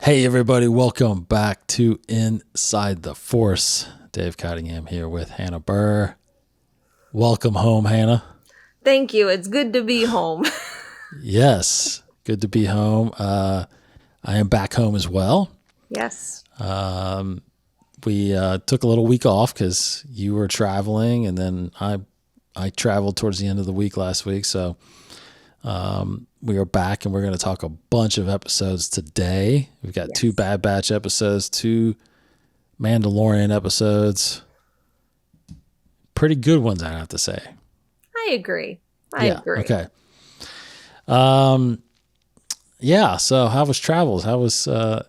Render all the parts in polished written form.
Hey everybody, welcome back to Inside the Force. Dave Cottingham here with Hannah Burr. Welcome home, Hannah. Thank you. It's good to be home. Yes, good to be home. I am back home as well. Yes. We took a little week off because you were traveling, and then I traveled towards the end of the week last week. So we are back, and we're going to talk a bunch of episodes today. We've got two Bad Batch episodes, two Mandalorian episodes. Pretty good ones, I have to say. I agree. I agree. Okay. Yeah. So how was travels? How was so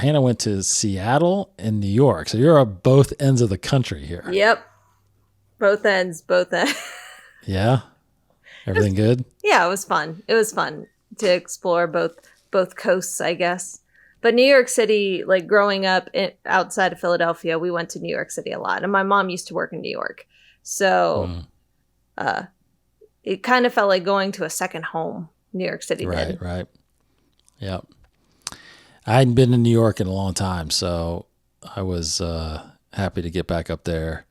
Hannah went to Seattle and New York. So you're at both ends of the country here. Yep. Both ends. Yeah. Everything good? Yeah, it was fun. It was fun to explore both coasts, I guess. But New York City, like growing up outside of Philadelphia, we went to New York City a lot. And my mom used to work in New York. So it kind of felt like going to a second home, New York City did. Right. Yep. I hadn't been to New York in a long time, so I was happy to get back up there.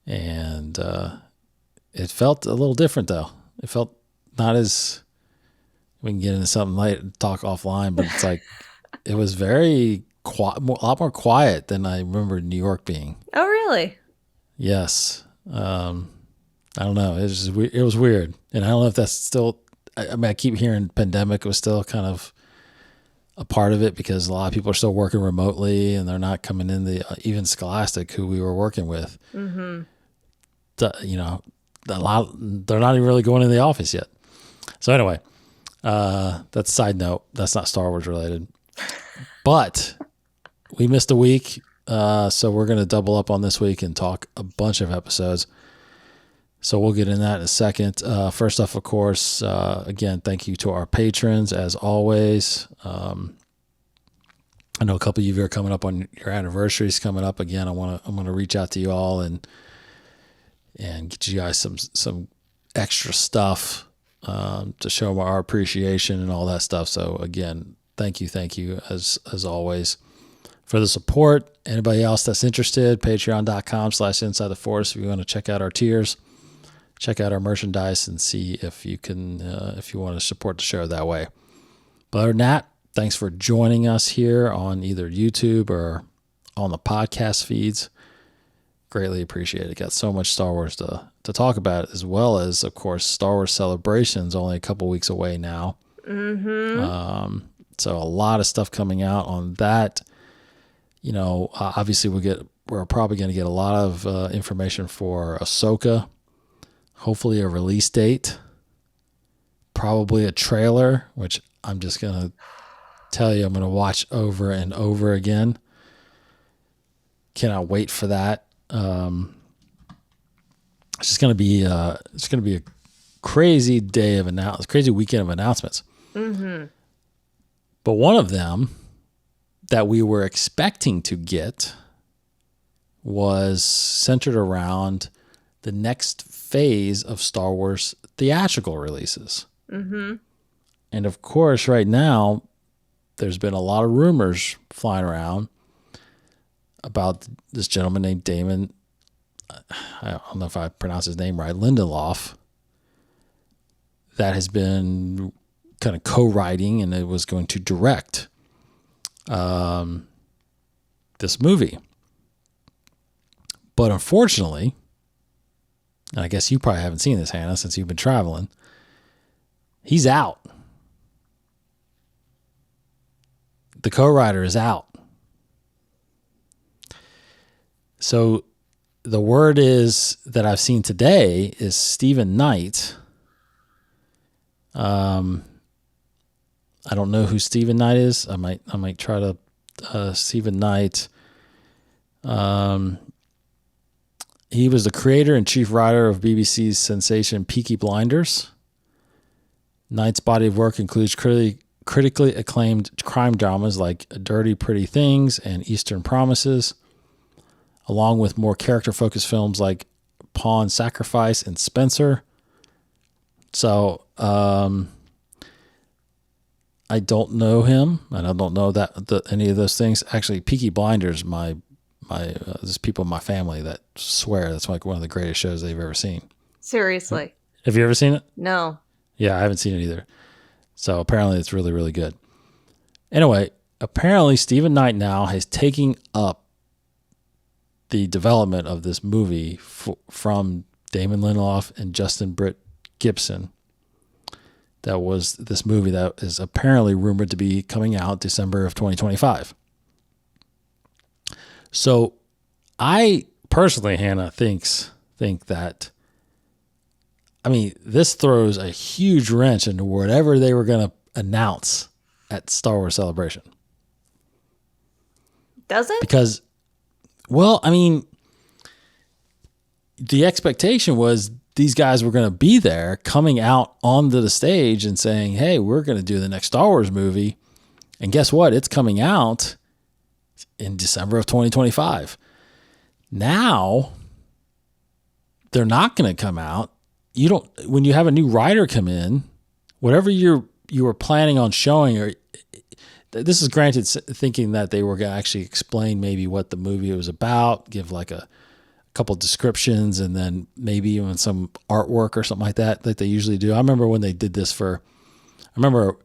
And it felt a little different, though. It felt not as, we can get into something later, talk offline, but it's like, it was very quiet, a lot more quiet than I remember New York being. Oh, really? Yes. I don't know. It was weird. And I don't know if that's still, I keep hearing pandemic was still kind of a part of it because a lot of people are still working remotely and they're not coming in even Scholastic, who we were working with. Mm-hmm. They're not even really going in the office yet. So anyway, that's a side note. That's not Star Wars related. But we missed a week, so we're going to double up on this week and talk a bunch of episodes. So we'll get in that in a second. First off, of course, again, thank you to our patrons, as always. I know a couple of you are coming up on your anniversaries coming up. Again, I'm going to reach out to you all and get you guys some extra stuff to show our appreciation and all that stuff. So again, thank you as always for the support. Anybody else that's interested, patreon.com/inside the force. If you want to check out our tiers, check out our merchandise and see if you can, if you want to support the show that way. But other than that, thanks for joining us here on either YouTube or on the podcast feeds. Greatly appreciate it. Got so much Star Wars to talk about, as well as, of course, Star Wars Celebrations only a couple weeks away now. Mm-hmm. So a lot of stuff coming out on that. You know, obviously we're probably going to get a lot of information for Ahsoka. Hopefully a release date. Probably a trailer, which I'm just going to tell you I'm going to watch over and over again. Cannot wait for that. It's just going to be a crazy day of crazy weekend of announcements. Mm-hmm. But one of them that we were expecting to get was centered around the next phase of Star Wars theatrical releases. Mm-hmm. And of course, right now, there's been a lot of rumors flying around about this gentleman named Damon, I don't know if I pronounce his name right, Lindelof, that has been kind of co-writing and it was going to direct this movie. But unfortunately, and I guess you probably haven't seen this, Hannah, since you've been traveling, he's out. The co-writer is out. So the word is that I've seen today is Stephen Knight. I don't know who Stephen Knight is. I might try to Stephen Knight. He was the creator and chief writer of BBC's sensation Peaky Blinders. Knight's body of work includes critically acclaimed crime dramas like Dirty Pretty Things and Eastern Promises, along with more character-focused films like Pawn Sacrifice and Spencer. So I don't know him, and I don't know any of those things. Actually, Peaky Blinders, there's people in my family that swear that's like one of the greatest shows they've ever seen. Seriously. Have you ever seen it? No. Yeah, I haven't seen it either. So apparently it's really, really good. Anyway, apparently Stephen Knight now has taken up the development of this movie from Damon Lindelof and Justin Britt Gibson. That was this movie that is apparently rumored to be coming out December of 2025. So I personally, Hannah, think that, I mean, this throws a huge wrench into whatever they were going to announce at Star Wars Celebration. Does it? Because, well, I mean, the expectation was these guys were going to be there coming out onto the stage and saying, hey, we're going to do the next Star Wars movie. And guess what? It's coming out in December of 2025. Now, they're not going to come out. When you have a new writer come in, whatever you were planning on showing, or this is granted thinking that they were going to actually explain maybe what the movie was about, give like a couple descriptions, and then maybe even some artwork or something like that they usually do. I remember when they did this I remember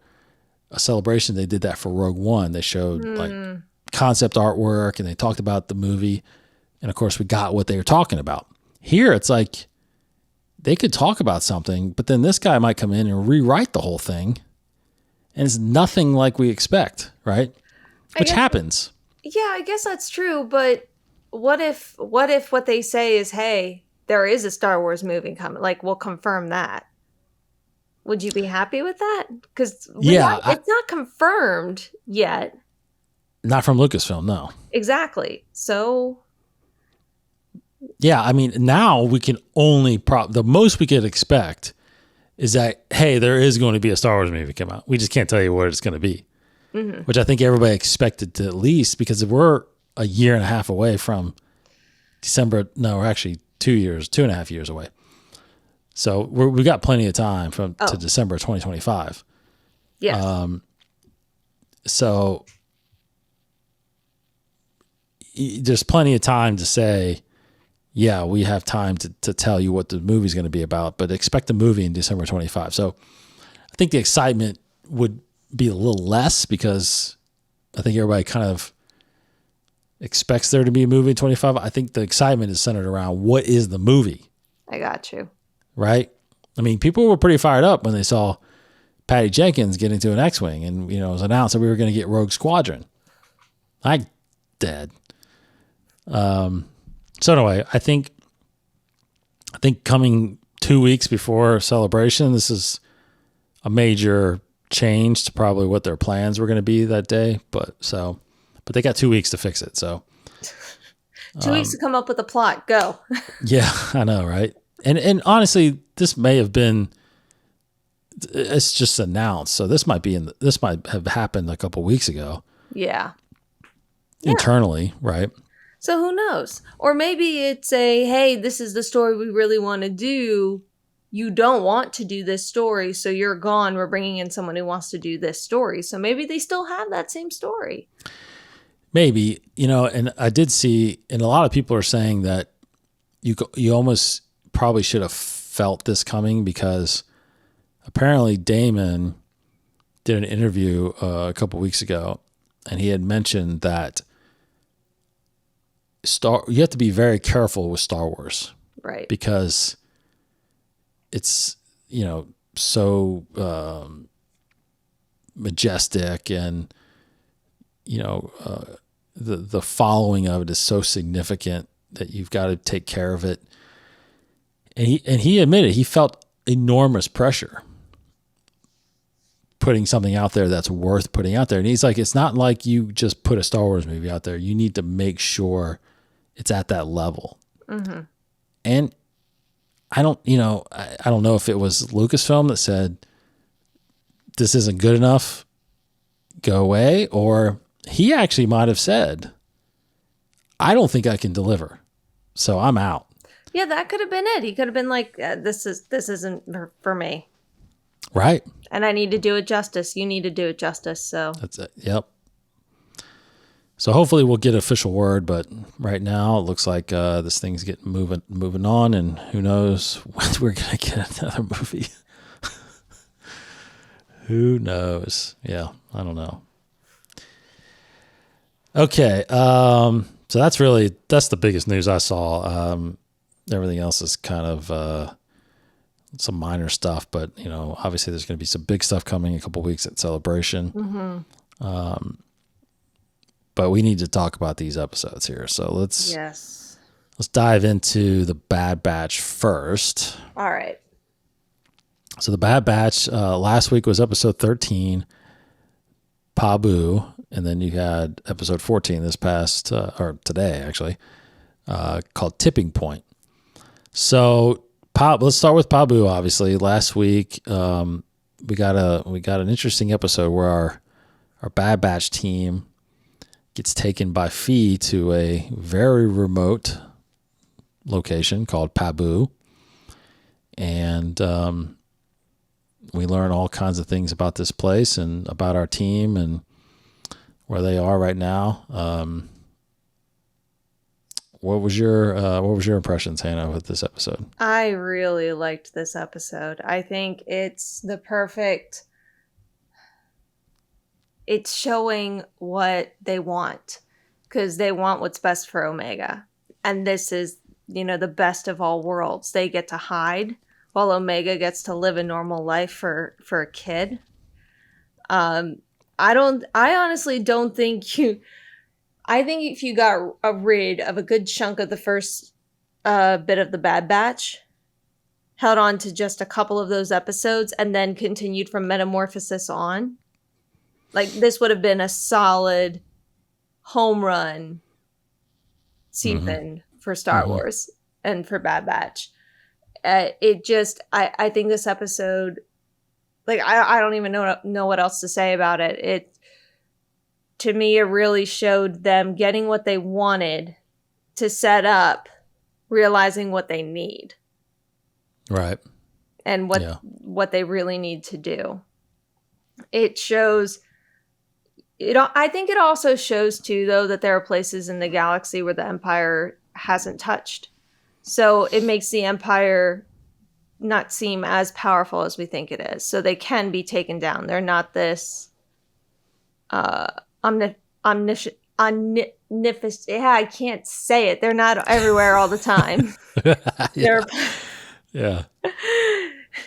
a celebration, they did that for Rogue One. They showed like concept artwork and they talked about the movie. And of course we got what they were talking about. Here it's like they could talk about something, but then this guy might come in and rewrite the whole thing. And it's nothing like we expect, right? Which happens. Yeah, I guess that's true. But what if what they say is, hey, there is a Star Wars movie coming? Like, we'll confirm that. Would you be happy with that? Because it's not confirmed yet. Not from Lucasfilm, no. Exactly. So. Yeah, I mean, now we can only the most we could expect is that, hey, there is going to be a Star Wars movie come out. We just can't tell you what it's going to be, which I think everybody expected to, at least, because we're a year and a half away from December. No, we're actually 2.5 years away. So we got plenty of time to December 2025. Yes. So there's plenty of time to say, yeah, we have time to tell you what the movie's going to be about, but expect the movie in December 25. So I think the excitement would be a little less because I think everybody kind of expects there to be a movie in 25. I think the excitement is centered around what is the movie. I got you. Right? I mean, people were pretty fired up when they saw Patty Jenkins get into an X-Wing and, it was announced that we were going to get Rogue Squadron. I dead. So anyway, I think coming 2 weeks before Celebration, this is a major change to probably what their plans were going to be that day. But they got 2 weeks to fix it. So 2 weeks to come up with a plot. Go. Yeah, I know, right? And honestly, this may have been. It's just announced, so this might have happened a couple weeks ago. Yeah. Internally, right? So who knows? Or maybe it's hey, this is the story we really want to do. You don't want to do this story, so you're gone. We're bringing in someone who wants to do this story. So maybe they still have that same story. Maybe, and I did see, and a lot of people are saying that you almost probably should have felt this coming because apparently Damon did an interview a couple weeks ago, and he had mentioned that you have to be very careful with Star Wars, right? Because it's so majestic, and the following of it is so significant that you've got to take care of it. And he admitted he felt enormous pressure putting something out there that's worth putting out there. And he's like, it's not like you just put a Star Wars movie out there. You need to make sure it's at that level. Mm-hmm. And I don't know if it was Lucasfilm that said, this isn't good enough, go away. Or he actually might have said, I don't think I can deliver, so I'm out. Yeah, that could have been it. He could have been like, this isn't for me. Right. And I need to do it justice. You need to do it justice. So That's it. Yep. So hopefully we'll get official word, but right now it looks like this thing's getting moving on, and who knows when we're gonna get another movie. Who knows? Yeah, I don't know. Okay, so that's the biggest news I saw. Everything else is kind of some minor stuff, but obviously there's going to be some big stuff coming in a couple weeks at Celebration. mm-hmm. But we need to talk about these episodes here. So let's dive into the Bad Batch first. All right. So the Bad Batch last week was episode 13, Pabu, and then you had episode 14 this past or today actually, called Tipping Point. So let's start with Pabu. Obviously, last week we got an interesting episode where our Bad Batch team gets taken by Fee to a very remote location called Pabu. And we learn all kinds of things about this place and about our team and where they are right now. What was your impressions, Hannah, with this episode? I really liked this episode. I think it's the perfect... It's showing what they want, because they want what's best for Omega. And this is, the best of all worlds. They get to hide while Omega gets to live a normal life for a kid. I honestly don't think I think if you got rid of a good chunk of the first bit of the Bad Batch, held on to just a couple of those episodes, and then continued from Metamorphosis on, like, this would have been a solid home run season for Star Wars and for Bad Batch. I think this episode, like, I don't even know what else to say about it. To me, it really showed them getting what they wanted to set up, realizing what they need. Right. And what they really need to do. It shows... I think it also shows, too, though, that there are places in the galaxy where the Empire hasn't touched. So it makes the Empire not seem as powerful as we think it is. So they can be taken down. They're not this omniscient. I can't say it. They're not everywhere all the time. Yeah.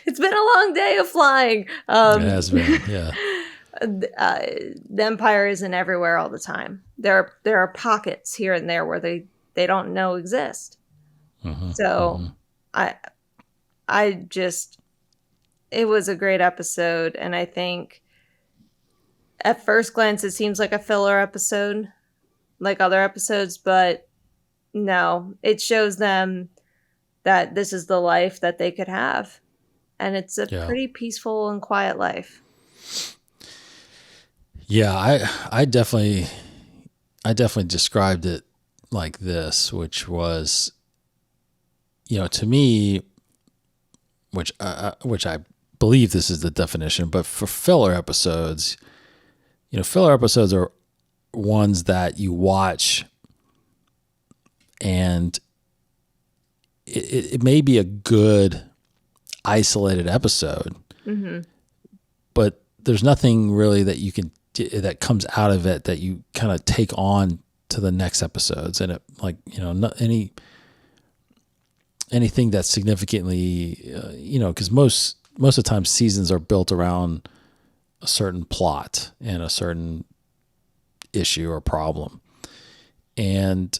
It's been a long day of flying. It has been, yeah. The Empire isn't everywhere all the time. There are pockets here and there where they don't know exist. So it was a great episode, and I think at first glance it seems like a filler episode, like other episodes, but no, it shows them that this is the life that they could have, and it's a pretty peaceful and quiet life. Yeah, I definitely described it like this, which was, to me, which I believe this is the definition, but for filler episodes, filler episodes are ones that you watch and it may be a good isolated episode, but there's nothing really that comes out of it that you kind of take on to the next episodes. And it, like, not anything that's significantly, because most of the time seasons are built around a certain plot and a certain issue or problem. And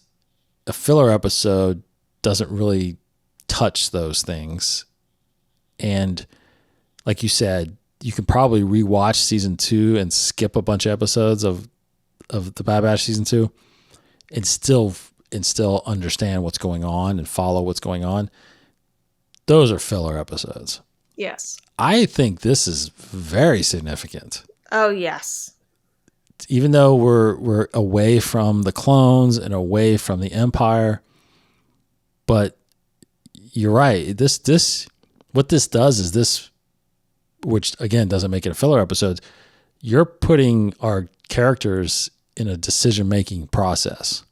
a filler episode doesn't really touch those things. And like you said, you can probably rewatch season 2 and skip a bunch of episodes of the Bad Batch season 2 and still understand what's going on and follow what's going on. Those are filler episodes. Yes. I think this is very significant. Oh, yes. Even though we're away from the clones and away from the Empire, but you're right. This what this does is this which again doesn't make it a filler episode, you're putting our characters in a decision-making process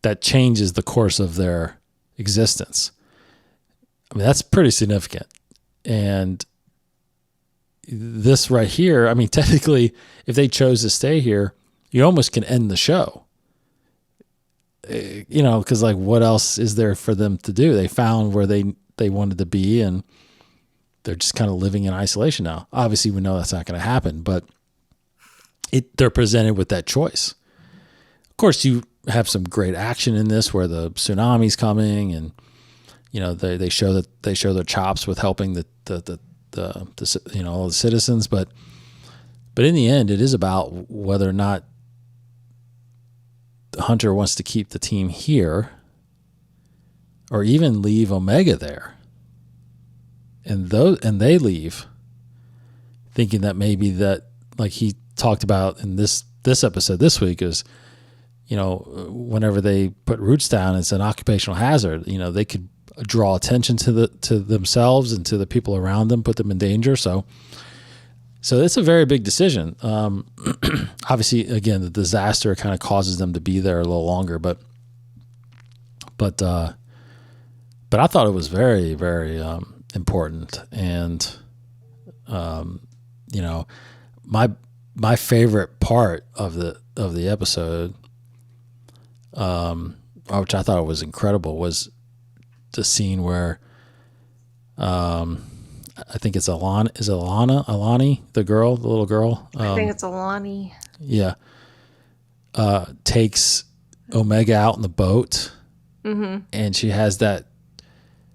that changes the course of their existence. I mean, that's pretty significant. And this right here, I mean, technically, if they chose to stay here, you almost can end the show. You know, because like, what else is there for them to do? They found where they wanted to be, and they're just kind of living in isolation now. Obviously, we know that's not going to happen, but they're presented with that choice. Of course, you have some great action in this where the tsunami's coming, and you know they show their chops with helping the you know, all the citizens, but in the end, it is about whether or not Hunter wants to keep the team here, or even leave Omega there, and they leave, thinking that maybe that, like he talked about in this episode this week, is, you know, whenever they put roots down, it's an occupational hazard. You know, they could draw attention to themselves and to the people around them, put them in danger. So it's a very big decision. Obviously, again, the disaster kind of causes them to be there a little longer, but I thought it was very, very important. And you know, my favorite part of the episode, which I thought was incredible, was the scene where I think it's Alani, the little girl. I think it's Alani. Yeah. Takes Omega out in the boat, and she has that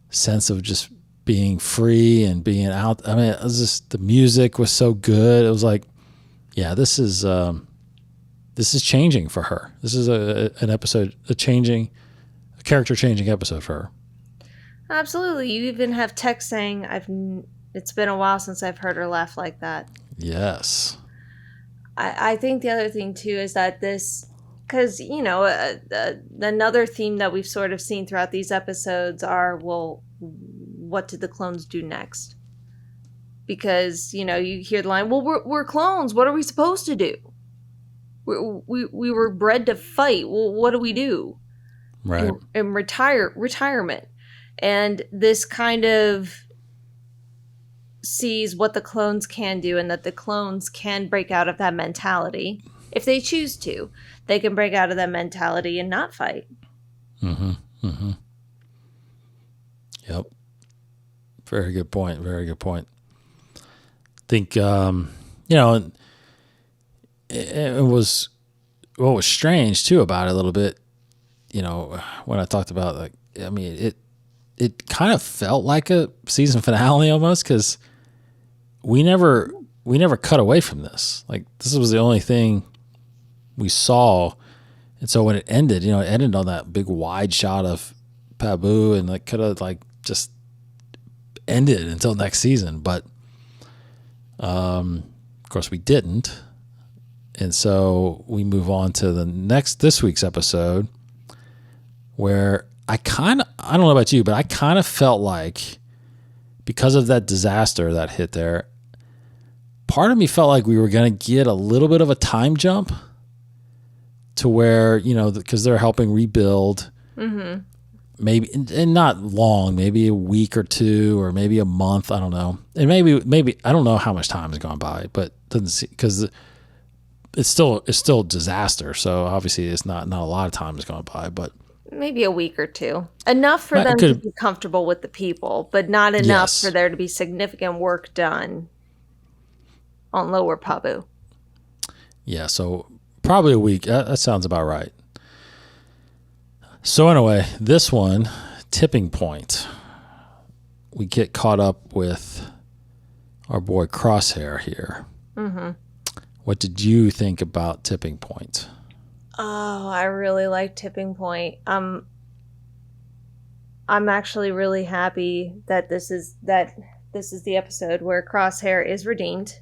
sense of just being free and being out. I mean, it was just, the music was so good. It was like, yeah, this is changing for her. This is an episode, a character changing episode for her. Absolutely. You even have text saying, it's been a while since I've heard her laugh like that. Yes. I think the other thing too is that because, you know, another theme that we've sort of seen throughout these episodes are, well, what did the clones do next? Because, you know, you hear the line, well, we're clones. What are we supposed to do? We were bred to fight. Well, what do we do? Right. And retirement. And this kind of sees what the clones can do, and that the clones can break out of that mentality. If they choose to, they can break out of that mentality and not fight. Yep. Very good point. Very good point. I think, you know, it was, what was strange too about it a little bit, you know, when I talked about, like, I mean, it kind of felt like a season finale almost, because we never cut away from this. Like, this was the only thing we saw. And so when it ended, you know, it ended on that big wide shot of Pabu, and like could have like just ended until next season. But of course we didn't. And so we move on to this week's episode, where I don't know about you, but I kind of felt like, because of that disaster that hit there, part of me felt like we were going to get a little bit of a time jump to where, you know, because they're helping rebuild, maybe, and not long, maybe a week or two, or maybe a month. I don't know. And maybe, I don't know how much time has gone by, but doesn't see, because it's still disaster. So obviously it's not a lot of time has gone by, but maybe a week or two. Enough for them to be comfortable with the people, but not enough for there to be significant work done on Lower Pabu. Yeah, so probably a week. That sounds about right. So anyway, this one, Tipping Point. We get caught up with our boy Crosshair here. What did you think about Tipping Point? Oh, I really like Tipping Point. I'm actually really happy that this is the episode where Crosshair is redeemed,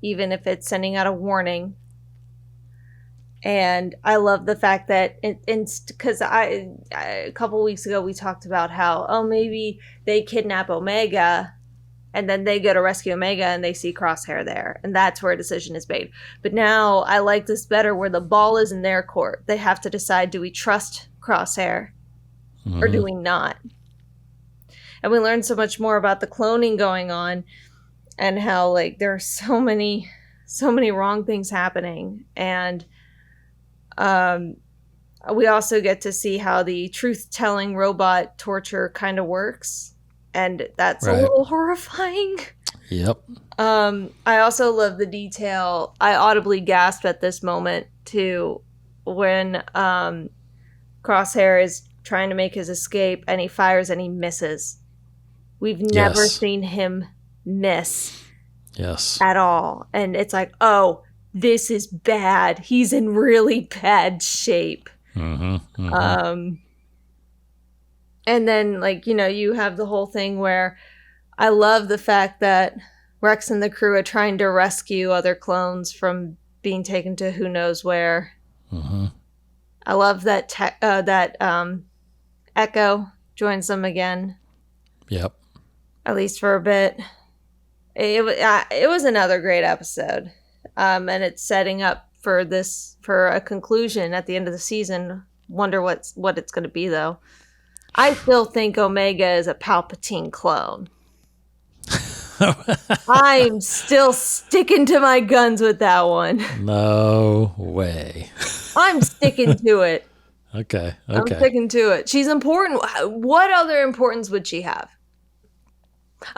even if it's sending out a warning. And I love the fact that, because a couple weeks ago we talked about how, maybe they kidnap Omega And then they go to rescue Omega and they see Crosshair there. And that's where a decision is made. But now I like this better where the ball is in their court. They have to decide, do we trust Crosshair or do we not? And we learn so much more about the cloning going on and how like there are so many wrong things happening. And we also get to see how the truth-telling robot torture kind of works. And that's a little horrifying. Yep. I also love the detail. I audibly gasped at this moment too when Crosshair is trying to make his escape and he fires and he misses. We've never seen him miss. Yes. At all. And it's like, oh, this is bad. He's in really bad shape. And then, like, you know, you have the whole thing where I love the fact that Rex and the crew are trying to rescue other clones from being taken to who knows where. I love that Echo joins them again. Yep. At least for a bit. It was another great episode. And it's setting up for a conclusion at the end of the season. Wonder what it's going to be, though. I still think Omega is a Palpatine clone. I'm still sticking to my guns with that one. No way. I'm sticking to it. Okay. I'm sticking to it. She's important. What other importance would she have?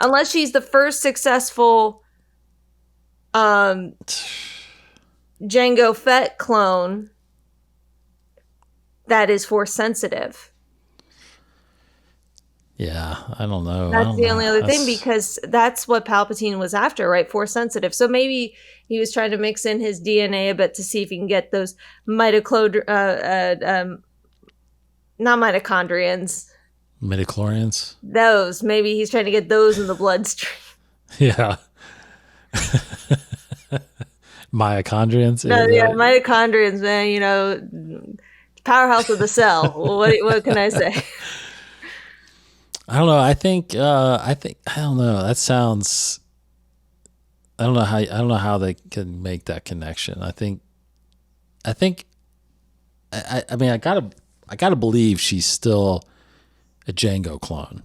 Unless she's the first successful Jango Fett clone that is Force sensitive. Yeah, I don't know. That's the only other thing, because that's what Palpatine was after, right? Force sensitive. So maybe he was trying to mix in his DNA a bit to see if he can get those not mitochondrians. Midichlorians? Those. Maybe he's trying to get those in the bloodstream. Yeah. Mitochondrians? Mitochondrians, man. You know, powerhouse of the cell. What can I say? I don't know. I don't know. That sounds. I don't know how they can make that connection. I mean, I gotta believe she's still a Jango clone.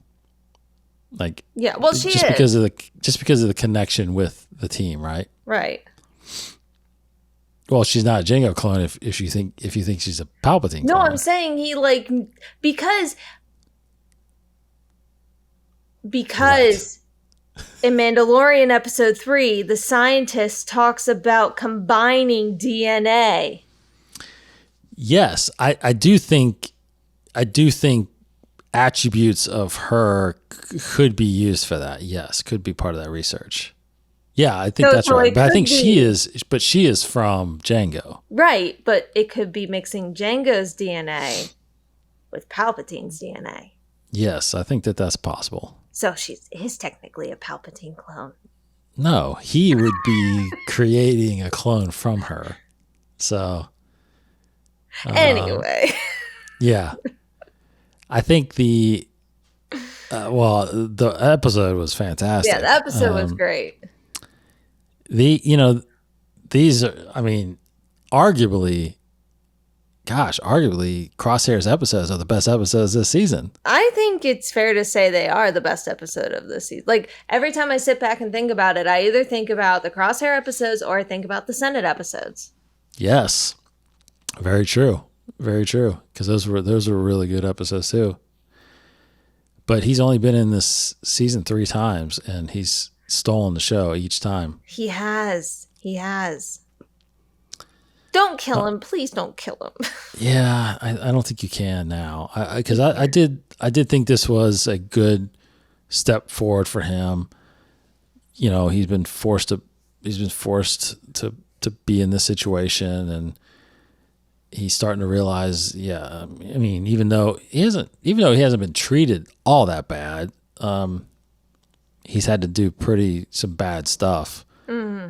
Like, yeah, well, she just is because of the connection with the team, right? Right. Well, she's not a Jango clone if you think she's a Palpatine clone. No, I'm saying he because in Mandalorian episode 3, the scientist talks about combining DNA. Yes, I do think attributes of her could be used for that. Yes, could be part of that research. Yeah, I think that's right. But I think she is from Jango. Right, but it could be mixing Jango's DNA with Palpatine's DNA. Yes, I think that's possible. So she is technically a Palpatine clone. No, he would be creating a clone from her. So anyway. Yeah. I think the episode was fantastic. Yeah, the episode was great. These are, I mean, arguably Crosshair's episodes are the best episodes this season. I think it's fair to say they are the best episode of this season. Like, every time I sit back and think about it, I either think about the Crosshair episodes or I think about the Senate episodes. Yes. Very true. Very true. Because those were really good episodes too. But he's only been in this season 3 times, and he's stolen the show each time. He has. Don't kill him. Please don't kill him. Yeah, I don't think you can now. Because I did think this was a good step forward for him. You know, he's been forced to be in this situation, and he's starting to realize, yeah, I mean, even though he hasn't been treated all that bad, he's had to do some bad stuff. Mm-hmm.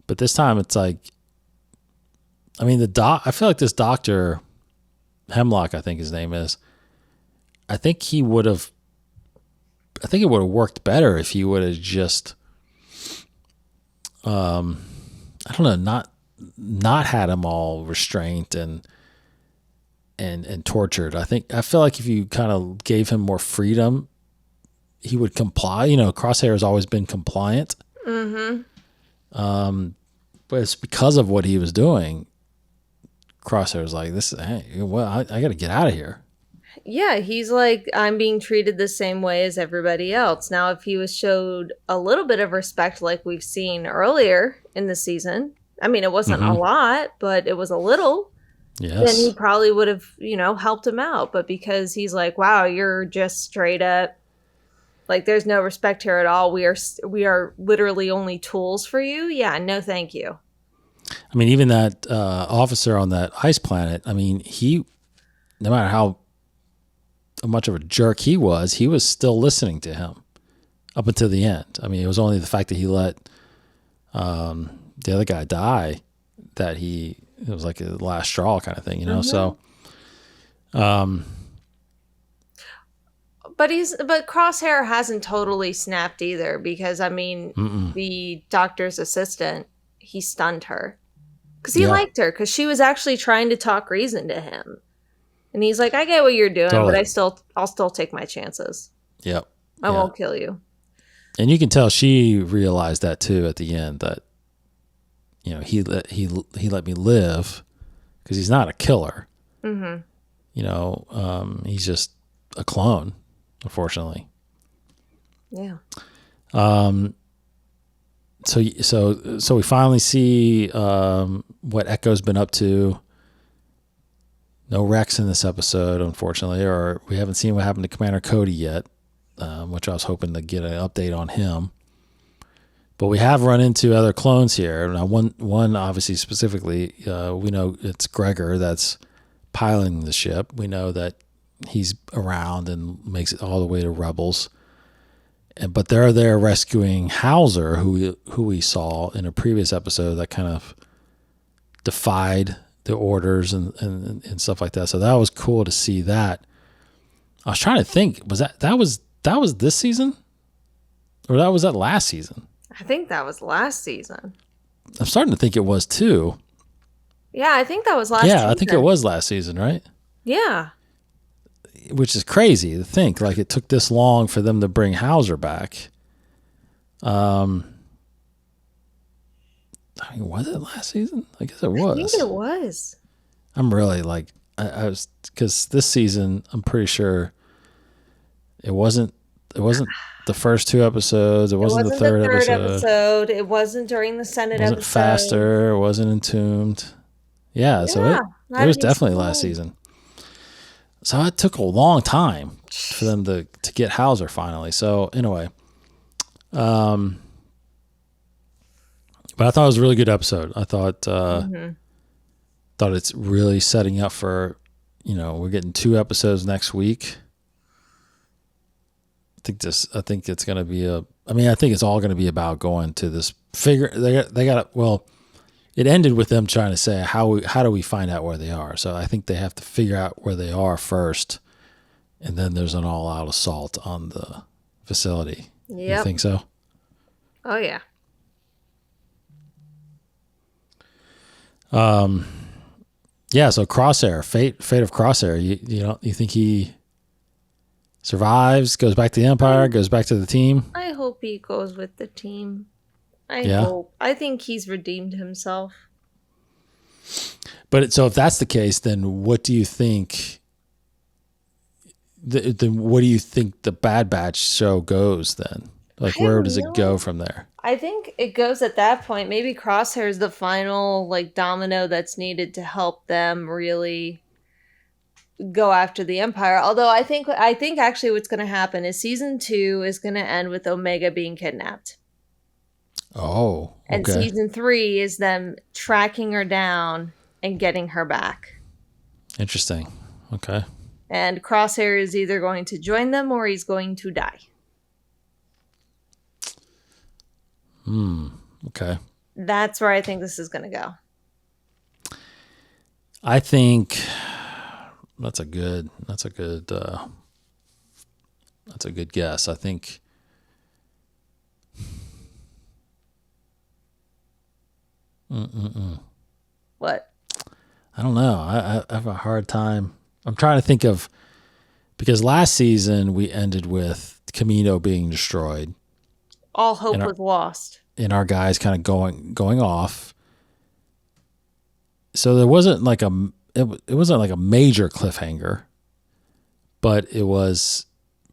But this time it's like, I mean, I feel like this doctor, Hemlock, I think his name is, I think he would have think it would have worked better if he would have just, I don't know, not had him all restrained and tortured. I feel like if you kind of gave him more freedom, he would comply. Crosshair has always been compliant. Mm-hmm. But it's because of what he was doing. Crosshair was like, I got to get out of here. Yeah, he's like, I'm being treated the same way as everybody else. Now, if he was showed a little bit of respect like we've seen earlier in the season, I mean, it wasn't a lot, but it was a little. Yes. Then he probably would have, helped him out. But because he's like, wow, you're just straight up, like, there's no respect here at all. We are literally only tools for you. Yeah, no, thank you. I mean, even that officer on that ice planet, I mean, no matter how much of a jerk he was still listening to him up until the end. I mean, it was only the fact that he let the other guy die that it was like a last straw kind of thing, So, but Crosshair hasn't totally snapped either, because I mean, the doctor's assistant, he stunned her because he liked her, because she was actually trying to talk reason to him, and he's like, I get what you're doing, but I'll still take my chances. Yep. I won't kill you. And you can tell she realized that too at the end, that he let me live because he's not a killer. Mm-hmm. He's just a clone, unfortunately. Yeah. So we finally see what Echo's been up to. No Rex in this episode, unfortunately, or we haven't seen what happened to Commander Cody yet, which I was hoping to get an update on him. But we have run into other clones here. Now, one obviously specifically, we know it's Gregor that's piloting the ship. We know that he's around and makes it all the way to Rebels. But they're there rescuing Hauser, who we saw in a previous episode that kind of defied the orders and stuff like that. So that was cool to see that. I was trying to think, was that was this season? Or was that last season? I think that was last season. I'm starting to think it was too. Yeah, I think that was last season. Yeah, I think it was last season, right? Yeah. Which is crazy to think, like it took this long for them to bring Hauser back. I mean, was it last season? I guess it was. I think it was. I'm really like, I was, because this season, I'm pretty sure it wasn't the first two episodes. It wasn't the third episode. It wasn't during the Senate episode. It wasn't Faster. It wasn't Entombed. Yeah, so it was definitely last season. So it took a long time for them to get Hauser finally. So anyway, but I thought it was a really good episode. I thought thought it's really setting up for, we're getting 2 episodes next week. I think it's going to be I think it's all going to be about going to this it ended with them trying to say, how do we find out where they are? So I think they have to figure out where they are first, and then there's an all-out assault on the facility. Yep. You think so? Oh, yeah. Yeah, so Crosshair, fate of Crosshair, you think he survives, goes back to the Empire, goes back to the team? I hope he goes with the team. I hope. I think he's redeemed himself. But so if that's the case, then what do you think? What do you think the Bad Batch show goes then? Like, where does it go from there? I think it goes at that point. Maybe Crosshair is the final domino that's needed to help them really go after the Empire. Although I think actually what's going to happen is season 2 is going to end with Omega being kidnapped. Oh, okay. And season 3 is them tracking her down and getting her back. Interesting. Okay. And Crosshair is either going to join them or he's going to die. Okay. That's where I think this is going to go. I think that's a good guess. I think What? I don't know. I have a hard time. I'm trying to think of, because last season we ended with Camino being destroyed. All hope was lost. And our guys kind of going off. So there wasn't like it wasn't like a major cliffhanger, but it was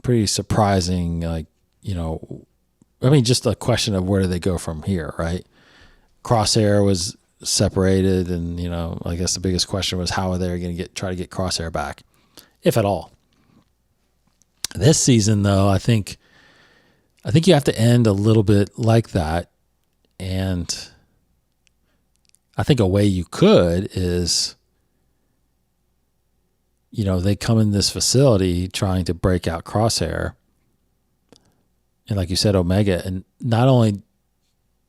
pretty surprising. Like, just a question of where do they go from here, right? Crosshair was separated, and I guess the biggest question was how are they going to try to get Crosshair back, if at all. This season, though, I think you have to end a little bit like that, and I think a way you could is, they come in this facility trying to break out Crosshair, and like you said, Omega, and not only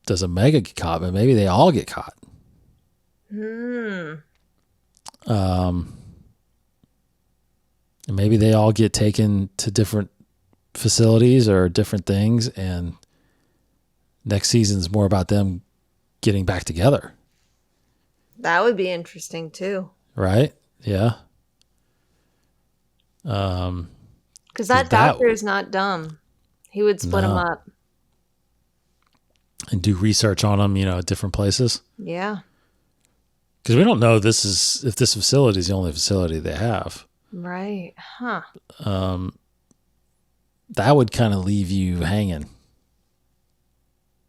does Omega get caught, but maybe they all get caught. And maybe they all get taken to different facilities or different things, and next season's more about them getting back together. That would be interesting too. Right? Yeah. Because that doctor is not dumb. He would split them up. And do research on them, at different places. Yeah. Because we don't know if this facility is the only facility they have. Right. Huh. That would kind of leave you hanging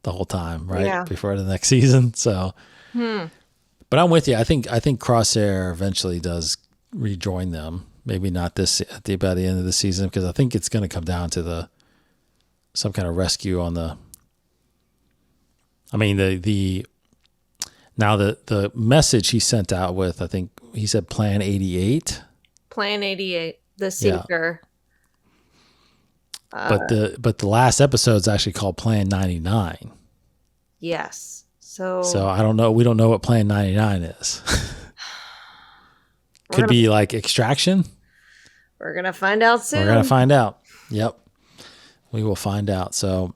the whole time, right? Yeah. Before the next season. So, but I'm with you. I think Crosshair eventually does rejoin them. Maybe not by the end of the season, because I think it's going to come down to some kind of rescue on the. I mean, the message he sent out with, I think he said Plan 88. Plan 88, the sinker. Yeah. But the last episode's actually called Plan 99. Yes. So I don't know. We don't know what Plan 99 is. Could be like Extraction. We're gonna find out soon. We're gonna find out. Yep, we will find out. So,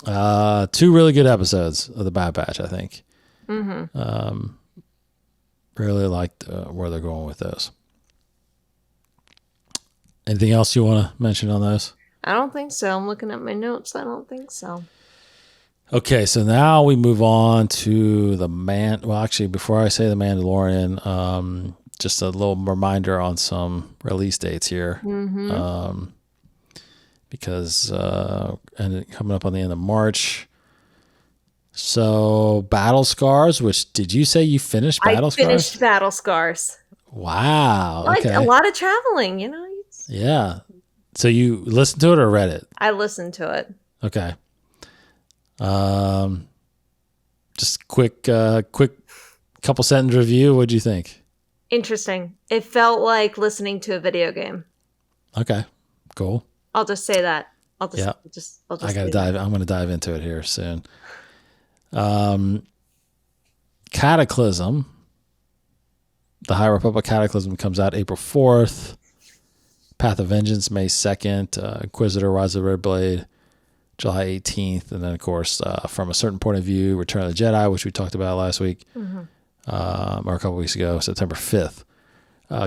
2 really good episodes of the Bad Batch, I think. Really liked where they're going with those. Anything else you want to mention on those? I don't think so. I'm looking at my notes. I don't think so. Okay, so now we move on to well, actually, before I say the Mandalorian, just a little reminder on some release dates here. Because coming up on the end of March. So Battle Scars, which did you say you finished Battle Scars? I finished Battle Scars. Wow. Okay. Like a lot of traveling, Yeah. So you listened to it or read it? I listened to it. Okay. Just quick couple sentence review. What'd you think? Interesting. It felt like listening to a video game. Okay. Cool. I'll just say that. I gotta dive. I'm gonna dive into it here soon. Cataclysm. The High Republic Cataclysm comes out April 4th. Path of Vengeance, May 2nd. Inquisitor, Rise of the Red Blade, July 18th. And then, of course, From a Certain Point of View, Return of the Jedi, which we talked about last week, or a couple weeks ago, September 5th.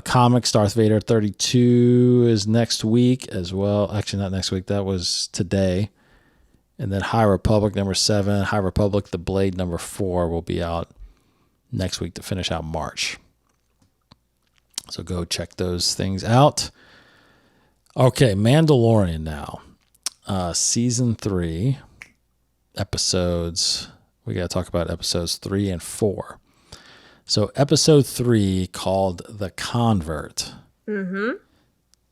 Comics, Darth Vader 32 is next week as well. Actually, not next week. That was today. And then High Republic number 7, High Republic, The Blade number 4 will be out next week to finish out March. So go check those things out. Okay, Mandalorian now. Season 3, episodes. We got to talk about episodes 3 and 4. So episode 3 called The Convert.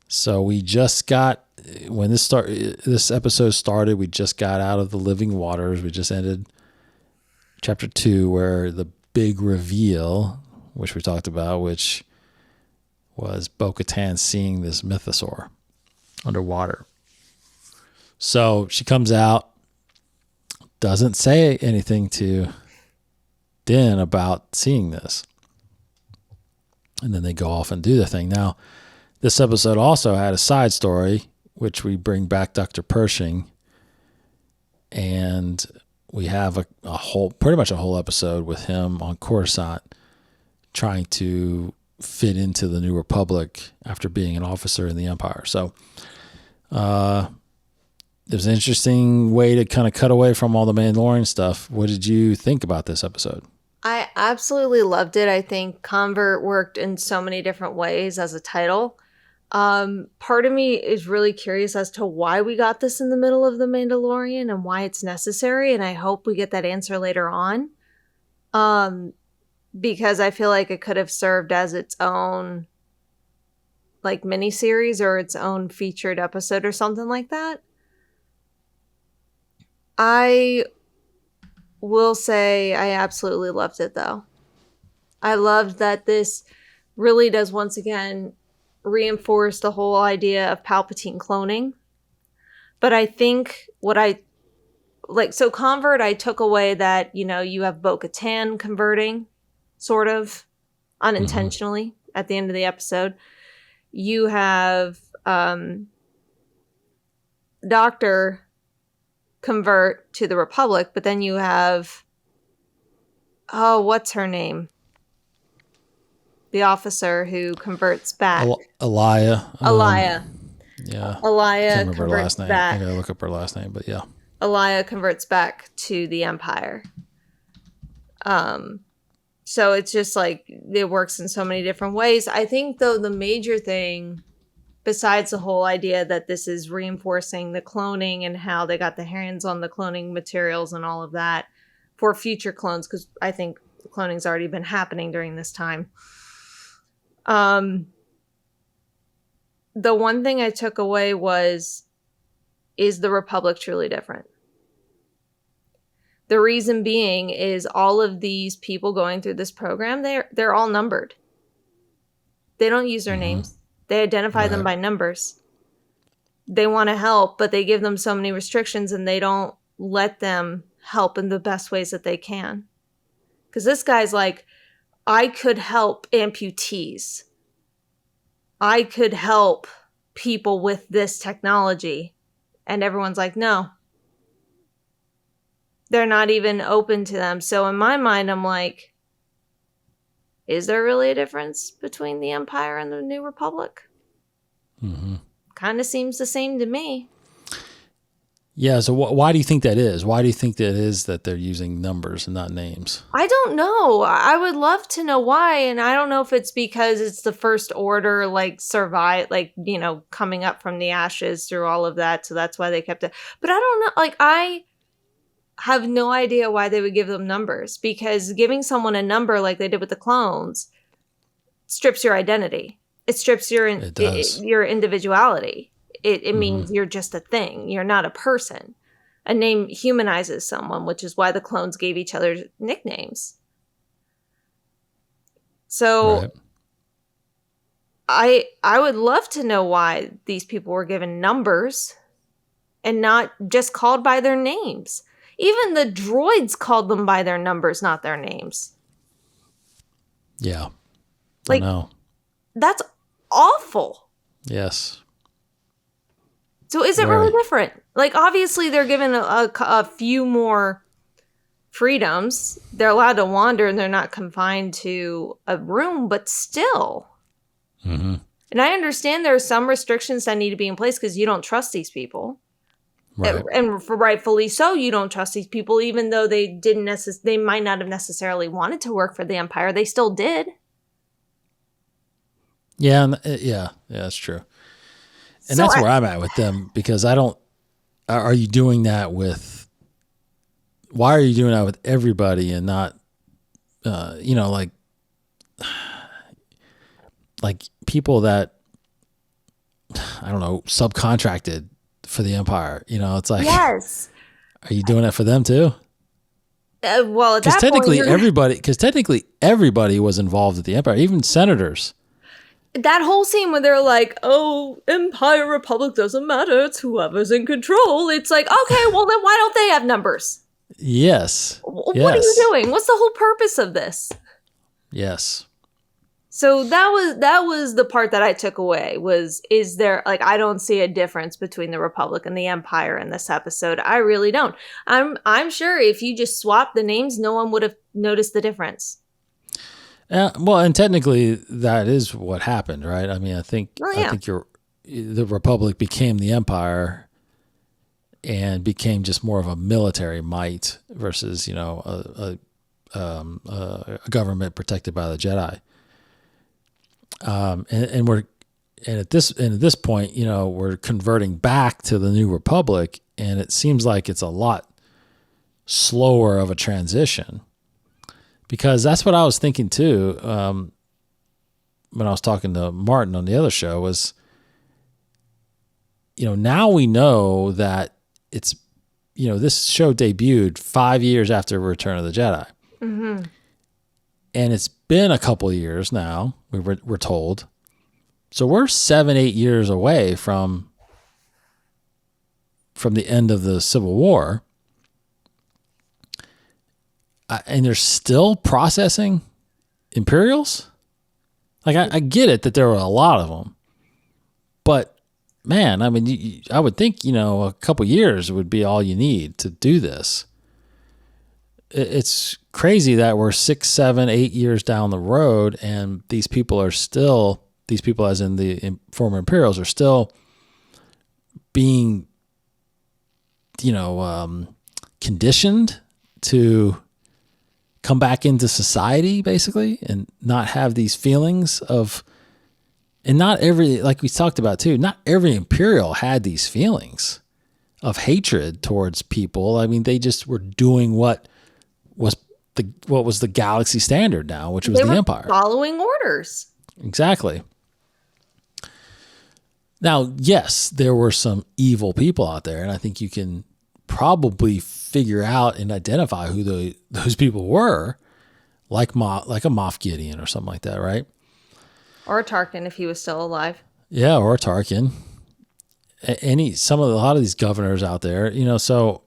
So we just got, when this episode started, we just got out of the Living Waters. We just ended chapter 2, where the big reveal, which we talked about, which was Bo-Katan seeing this mythosaur underwater. So she comes out, doesn't say anything to Din about seeing this. And then they go off and do their thing. Now, this episode also had a side story, which we bring back Dr. Pershing. And we have pretty much a whole episode with him on Coruscant trying to fit into the New Republic after being an officer in the Empire. So there's an interesting way to kind of cut away from all the Mandalorian stuff. What did you think about this episode? I absolutely loved it. I think Convert worked in so many different ways as a title. Part of me is really curious as to why we got this in the middle of The Mandalorian and why it's necessary, and I hope we get that answer later on. Because I feel like it could have served as its own like miniseries or its own featured episode or something like that. I will say I absolutely loved it, though. I loved that this really does once again reinforce the whole idea of Palpatine cloning. But I think so Convert, I took away that, you have Bo-Katan converting, sort of, unintentionally at the end of the episode. You have Doctor convert to the Republic, but then you have what's her name? The officer who converts back. Elia. Elia. Yeah. Elia Can't remember her last converts name. back. I gotta look up her last name, but yeah. Elia converts back to the Empire. So it's just like it works in so many different ways. I think, though, the major thing, besides the whole idea that this is reinforcing the cloning and how they got the hands on the cloning materials and all of that for future clones, because I think cloning's already been happening during this time. The one thing I took away is the Republic truly different? The reason being is all of these people going through this program, they're all numbered. They don't use their names. They identify them by numbers. They want to help, but they give them so many restrictions and they don't let them help in the best ways that they can. Because this guy's like, I could help amputees. I could help people with this technology. And everyone's like, no. They're not even open to them. So in my mind, I'm like, is there really a difference between the Empire and the New Republic? Kind of seems the same to me. Yeah, so why do you think that is? Why do you think that is that they're using numbers and not names? I don't know. I would love to know why, and I don't know if it's because it's the First Order, coming up from the ashes through all of that, so that's why they kept it. But I don't know. I have no idea why they would give them numbers, because giving someone a number like they did with the clones strips your identity. It strips your individuality. It means you're just a thing. You're not a person. A name humanizes someone, which is why the clones gave each other nicknames. So I would love to know why these people were given numbers and not just called by their names. Even the droids called them by their numbers, not their names. Yeah. I know. That's awful. Yes. So is it really different? Obviously they're given a few more freedoms. They're allowed to wander and they're not confined to a room, but still. And I understand there are some restrictions that need to be in place because you don't trust these people. Right. And rightfully so, you don't trust these people, even though they they might not have necessarily wanted to work for the Empire. They still did. Yeah, that's true. And that's where I'm at with them, because are you doing that with, why are you doing that with everybody and not, like people that, I don't know, subcontracted for the Empire, it's like, yes, are you doing it for them too? Well, at that point, technically everybody was involved at the Empire, even senators. That whole scene where they're like, oh, Empire Republic doesn't matter, it's whoever's in control. It's like, okay, well then why don't they have numbers? Yes. What are you doing? What's the whole purpose of this? Yes. So that was the part that I took away was, is there, like, I don't see a difference between the Republic and the Empire in this episode. I really don't. I'm sure if you just swapped the names, no one would have noticed the difference. Well, and technically that is what happened, right? I mean, I think the Republic became the Empire and became just more of a military might versus, a government protected by the Jedi. And at this point, we're converting back to the New Republic, and it seems like it's a lot slower of a transition, because that's what I was thinking too. When I was talking to Martin on the other show was, now we know that it's, this show debuted 5 years after Return of the Jedi. Mm-hmm. And it's been a couple of years now, we're told. So we're 7-8 years away from the end of the Civil War. And they're still processing Imperials? Like, I get it that there were a lot of them. But, man, I mean, I would think, a couple years would be all you need to do this. It's crazy that we're 6, 7, 8 years down the road, and these people as in the former Imperials, are still being, conditioned to come back into society, basically, and not have these feelings of, and not every, like we talked about too, not every Imperial had these feelings of hatred towards people. I mean, they just were doing what was the galaxy standard now, which was the Empire. Following orders. Exactly. Now, yes, there were some evil people out there, and I think you can probably figure out and identify who those people were, like a Moff Gideon or something like that, right? Or a Tarkin if he was still alive. Yeah, or a Tarkin. A lot of these governors out there, so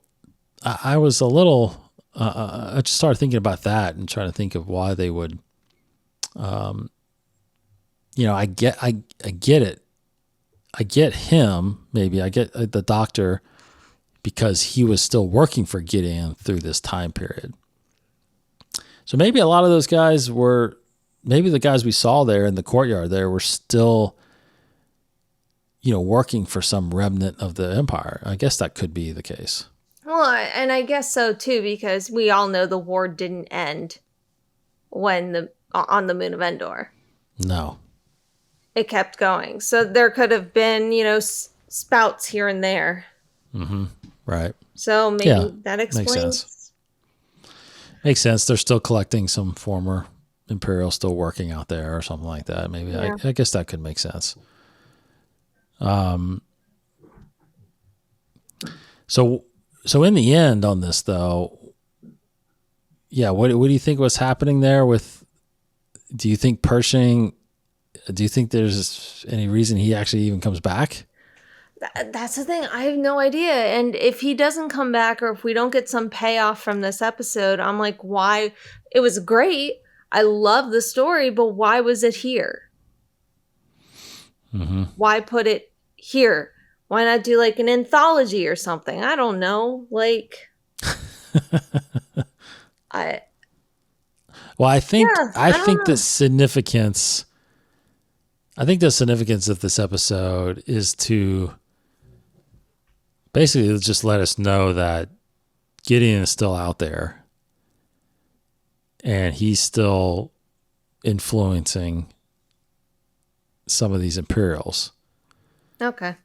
I was a little. I just started thinking about that and trying to think of why they would. I get it. I get him. Maybe I get the doctor, because he was still working for Gideon through this time period. So maybe a lot of those guys maybe the guys we saw there in the courtyard there were still, working for some remnant of the Empire. I guess that could be the case. Well, and I guess so too, because we all know the war didn't end on the moon of Endor. No. It kept going. So there could have been, spouts here and there. Mm-hmm. Right. So maybe that explains. Makes sense. They're still collecting some former Imperial still working out there or something like that. Maybe I guess that could make sense. So in the end on this though, what do you think was happening there do you think Pershing, do you think there's any reason he actually even comes back? That's the thing. I have no idea. And if he doesn't come back, or if we don't get some payoff from this episode, I'm like, why? It was great. I love the story, but why was it here? Mm-hmm. Why put it here? Why not do like an anthology or something? I don't know. Like, I think the significance of this episode is to basically just let us know that Gideon is still out there and he's still influencing some of these Imperials. Okay.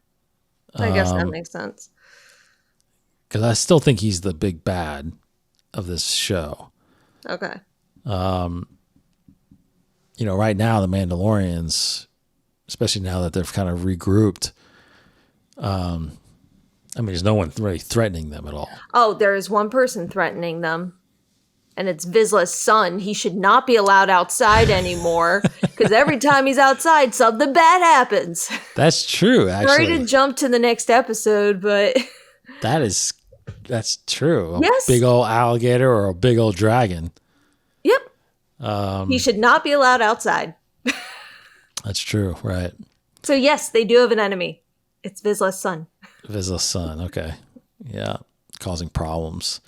I guess that makes sense. Because I still think he's the big bad of this show. Okay. Right now the Mandalorians, especially now that they've kind of regrouped, there's no one really threatening them at all. Oh, there is one person threatening them, and it's Vizsla's son. He should not be allowed outside anymore, because every time he's outside, something bad happens. That's true, actually. Sorry to jump to the next episode, but... That's true. Yes. A big old alligator or a big old dragon. Yep. He should not be allowed outside. That's true. Right. So yes, they do have an enemy. It's Vizsla's son. Vizsla's son. Okay. Yeah. Causing problems.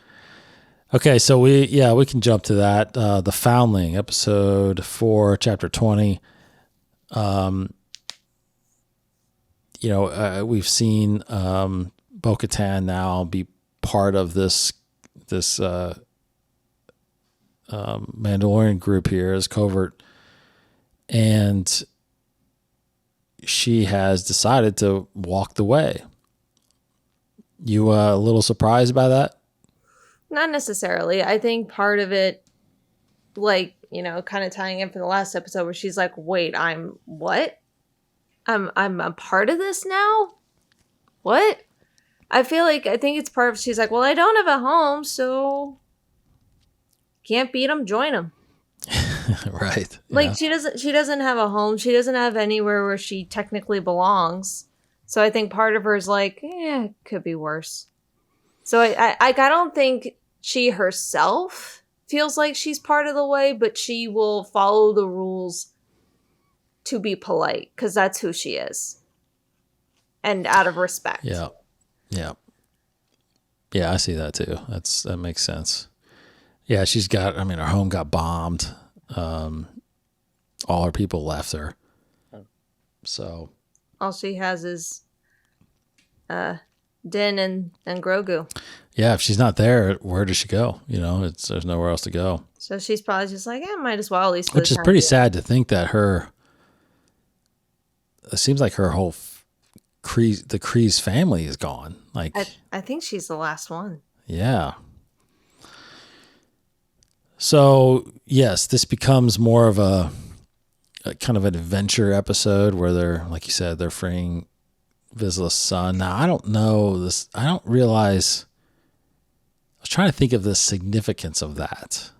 Okay. So we can jump to that. The Foundling, episode 4, chapter 20. We've seen Bo-Katan now be part of this Mandalorian group here as covert, and she has decided to walk the way. You a little surprised by that? Not necessarily. I think part of it, like, kind of tying in from the last episode where she's like, wait, I'm what? I'm a part of this now? What? I think it's part of, she's like, well, I don't have a home, so can't beat them, join them. Right. Like, she doesn't have a home. She doesn't have anywhere where she technically belongs. So I think part of her is like, it could be worse. So I don't think she herself feels like she's part of the way, but she will follow the rules to be polite because that's who she is. And out of respect. Yeah. Yeah. Yeah, I see that too. That makes sense. Yeah, her home got bombed. All her people left her. So all she has is Din and Grogu. Yeah, if she's not there, where does she go? There's nowhere else to go. So she's probably just like, might as well at least. Which is pretty sad to think that it seems like her whole the Kreese family is gone. Like, I think she's the last one. Yeah. So yes, this becomes more of a kind of an adventure episode where they're, like you said, they're freeing Vizsla's son. Now, I don't know this. I don't realize. I was trying to think of the significance of that.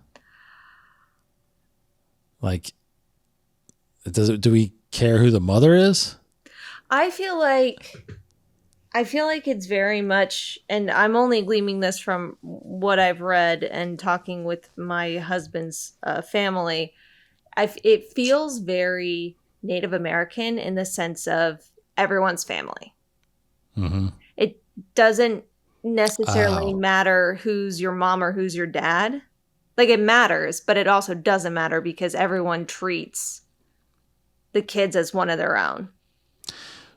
Like, do we care who the mother is? I feel like it's very much, and I'm only gleaming this from what I've read and talking with my husband's family. It feels very Native American in the sense of everyone's family. Mm-hmm. It doesn't necessarily matter who's your mom or who's your dad. Like, it matters, but it also doesn't matter because everyone treats the kids as one of their own.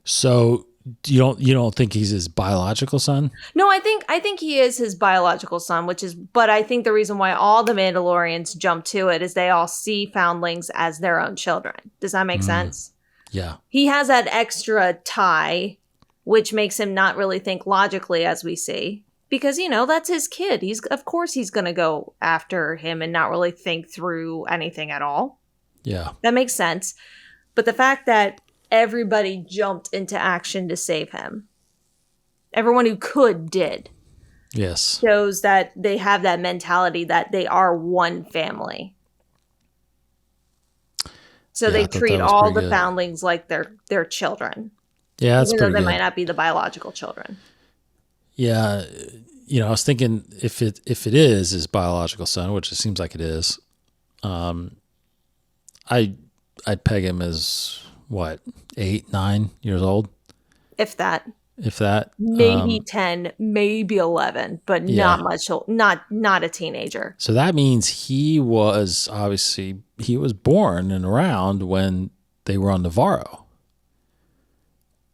So you don't think he's his biological son? No, I think he is his biological son, but I think the reason why all the Mandalorians jump to it is they all see foundlings as their own children. Does that make sense? Yeah. He has that extra tie, which makes him not really think logically, as we see, because, that's his kid. Of course he's going to go after him and not really think through anything at all. Yeah. That makes sense. But the fact that everybody jumped into action to save him, everyone who could did. Yes. Shows that they have that mentality that they are one family. So they treat all the foundlings like their children. Yeah, that's even though pretty they good. might not be the biological children. Yeah, I was thinking if it is his biological son, which it seems like it is, I'd peg him as what, 8, 9 years old, if that. Maybe 10, maybe 11, but not much. Not a teenager. So that means he was born and around when they were on Navarro.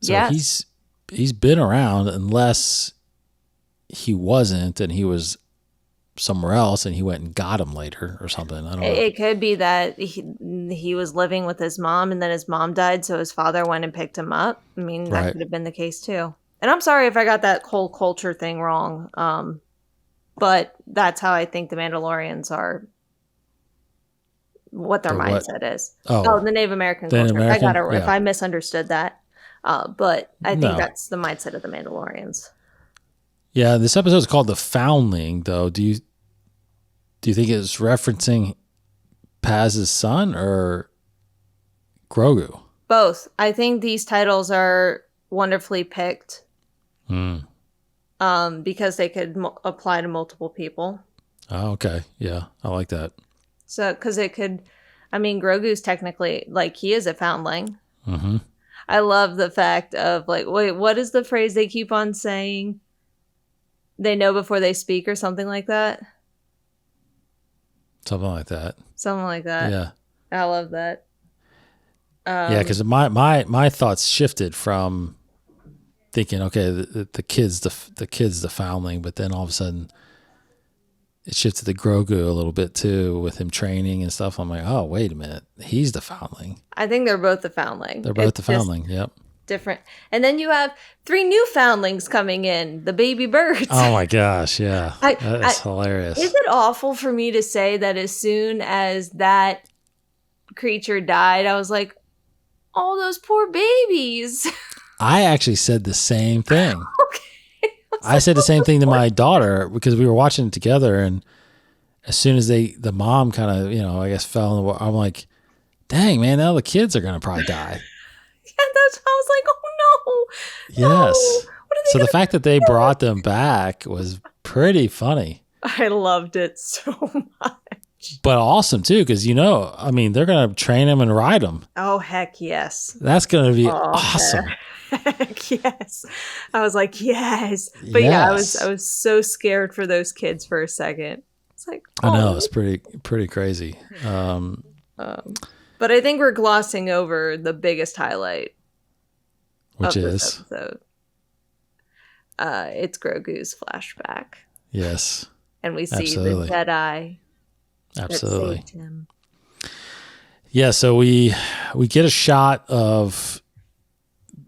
So yes. he's been around, unless he wasn't and he was somewhere else and he went and got him later or something. I don't know. It could be that he was living with his mom and then his mom died, so his father went and picked him up. I mean, that could have been the case too. And I'm sorry if I got that whole culture thing wrong, but that's how I think the Mandalorians are, what their mindset is. Oh, the Native American culture. I got it if I misunderstood that. But I think that's the mindset of the Mandalorians. Yeah, this episode is called The Foundling, though. Do you think it's referencing Paz's son or Grogu? Both. I think these titles are wonderfully picked because they could apply to multiple people. Oh, okay. Yeah, I like that. So, because it could, I mean, Grogu's technically, like, he is a foundling. Mm-hmm. I love the fact of, like, wait, what is the phrase they keep on saying? They know before they speak or something like that? Something like that. Something like that. Yeah. I love that. Yeah, because my thoughts shifted from thinking, okay, the kid's the foundling, but then all of a sudden it shifted to Grogu a little bit too, with him training and stuff. I'm like, oh, wait a minute, he's the foundling. I think they're both the foundling. They're both the foundling. Yep. Different. And then you have 3 new foundlings coming in, the baby birds. Oh my gosh, yeah. That's hilarious. Is it awful for me to say that as soon as that creature died, I was like, oh, those poor babies. I actually said the same thing. Okay. I said the same thing to my daughter because we were watching it together, and as soon as the mom kind of, I guess fell in the water, I'm like, dang, man, now the kids are going to probably die. Yeah, I was like, oh no. Yes. No. So the fact that they brought them back was pretty funny. I loved it so much. But awesome too, because I mean, they're going to train them and ride them. Oh, heck yes. That's going to be awesome. Heck yes. I was like, yes. But yeah, I was so scared for those kids for a second. It's like, oh. I know, it's pretty crazy. But I think we're glossing over the biggest highlight, which of is this episode. It's Grogu's flashback. Yes, and we see the Jedi. Absolutely. That saved him. Yeah, so we get a shot of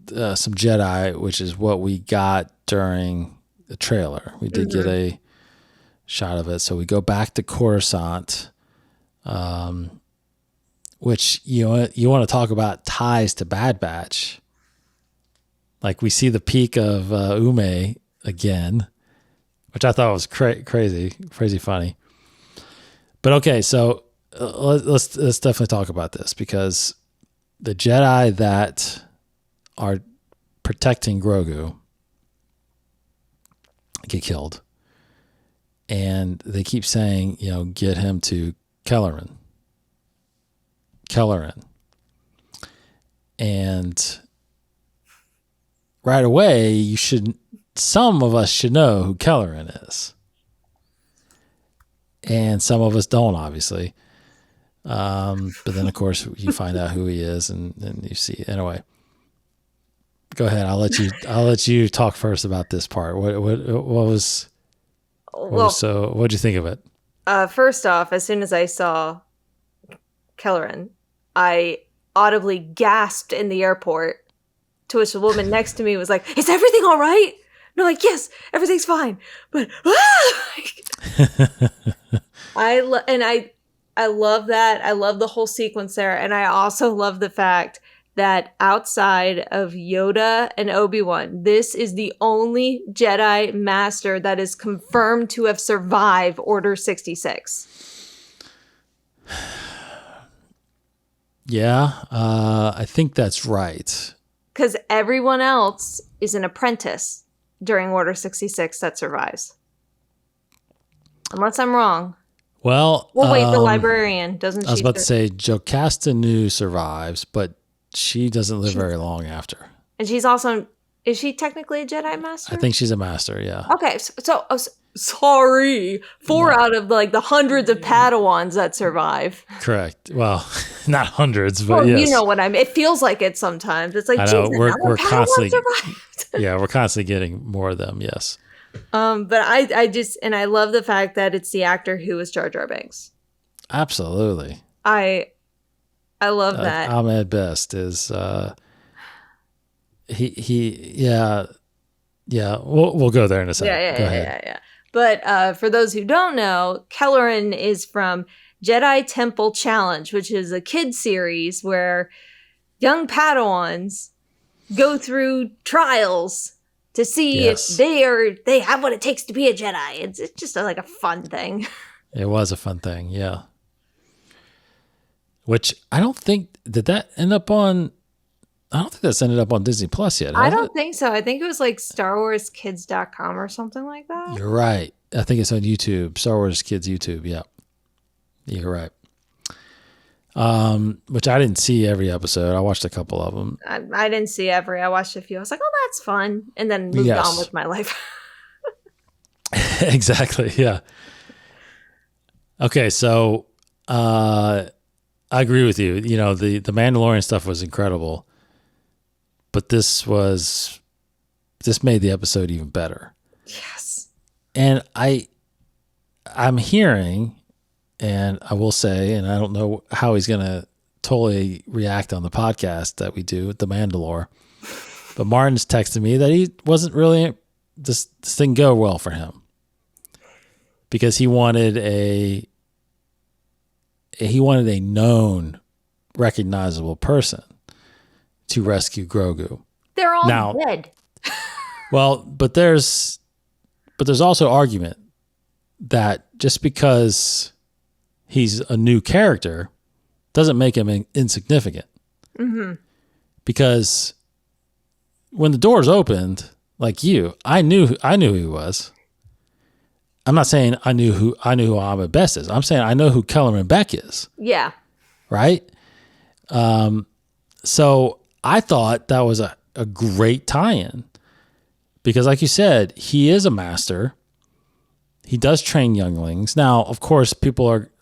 some Jedi, which is what we got during the trailer. We did get a shot of it. So we go back to Coruscant. Which you want to talk about ties to Bad Batch. Like we see the peak of Ume again, which I thought was crazy funny. But okay, so let's definitely talk about this, because the Jedi that are protecting Grogu get killed, and they keep saying, get him to Kelleran. And right away, some of us should know who Kelleran is. And some of us don't, obviously. But then, of course, you find out who he is, and you see. Anyway, go ahead. I'll let you talk first about this part. What did you think of it? First off, as soon as I saw Kelleran, I audibly gasped in the airport, to which the woman next to me was like, is everything all right? And I'm like, yes, everything's fine. But I love that. I love the whole sequence there. And I also love the fact that outside of Yoda and Obi-Wan, this is the only Jedi Master that is confirmed to have survived Order 66. Yeah, I think that's right. Because everyone else is an apprentice during Order 66 that survives. Unless I'm wrong. Well, wait, the librarian, doesn't she? I was about to say Jocasta Nu survives, but she doesn't live very long after. And she's also, is she technically a Jedi Master? I think she's a Master, yeah. Okay, so sorry. 4 out of the hundreds of Padawans that survive. Correct. Well, not hundreds, but yes. You know what I mean. It feels like it sometimes. It's like, I know, we're constantly survived. Yeah, we're constantly getting more of them, yes. But I love the fact that it's the actor who was Jar Jar Binks. Absolutely. I love that. Ahmed Best is yeah. We'll go there in a second. Go ahead. Yeah. But for those who don't know, Kelleran is from Jedi Temple Challenge, which is a kid series where young Padawans go through trials to see if they have what it takes to be a Jedi. It's just like a fun thing. It was a fun thing, yeah. Which I don't think that ended up on. I don't think that's ended up on Disney Plus yet. I don't think so. I think it was like StarWarsKids.com or something like that. You're right. I think it's on YouTube. Star Wars Kids YouTube. Yeah, you're right. which I didn't see every episode. I watched a couple of them. I didn't see every. I watched a few. I was like, oh, that's fun, and then moved on with my life. Exactly. Yeah. Okay. So, I agree with you. You know, the Mandalorian stuff was incredible, but this made the episode even better. Yes. And I'm hearing, and I will say, and I don't know how he's going to totally react on the podcast that we do with the Mandalore, but Martin's texted me that he wasn't really, this didn't go well for him because he wanted a known, recognizable person to rescue Grogu. They're all dead. Well, but there's also argument that just because he's a new character doesn't make him insignificant. Mm-hmm. Because when the doors opened, like I knew who he was. I'm not saying I knew who Ahmed Best is. I'm saying I know who Kellerman Beck is. Yeah. Right? So I thought that was a great tie-in. Because like you said, he is a master. He does train younglings. Now, of course,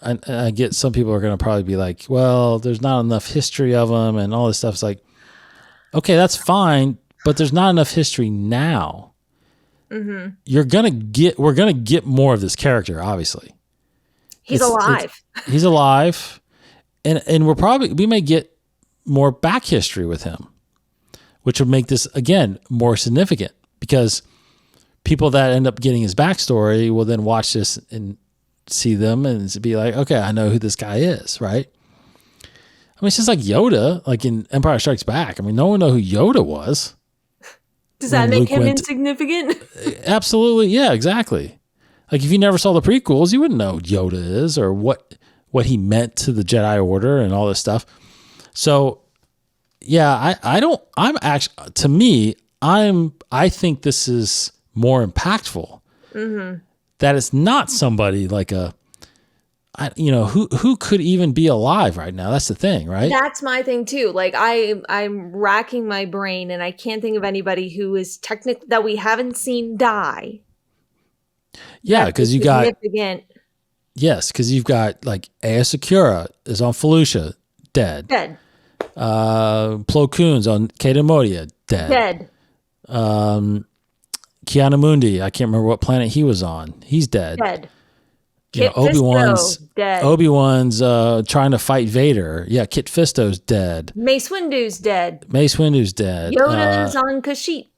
I get some people are going to probably be like, well, there's not enough history of him and all this stuff. It's like, okay, that's fine, but there's not enough history now. Mm-hmm. We're going to get more of this character, obviously. He's alive. He's alive. And we may get more back history with him, which would make this, again, more significant. Because people that end up getting his backstory will then watch this and see them and be like, okay, I know who this guy is, right? I mean, it's just like Yoda, like in Empire Strikes Back. I mean, no one knew who Yoda was. Does that make him insignificant? Absolutely. Yeah, exactly. Like if you never saw the prequels, you wouldn't know who Yoda is or what he meant to the Jedi Order and all this stuff. So yeah, to me, I think this is more impactful. Mm-hmm. That it's not somebody like who could even be alive right now. That's the thing, right? That's my thing too. Like I'm racking my brain and I can't think of anybody who is technically that we haven't seen die. Yeah, because you've got like Aya Sakura is on Felucia, dead. Plo Koon's on Kata Modia, dead. Keanu Mundi, I can't remember what planet he was on. He's dead. Obi-Wan's dead. Obi-Wan's trying to fight Vader. Yeah, Kit Fisto's dead. Mace Windu's dead. Yoda's on Kashyyyk.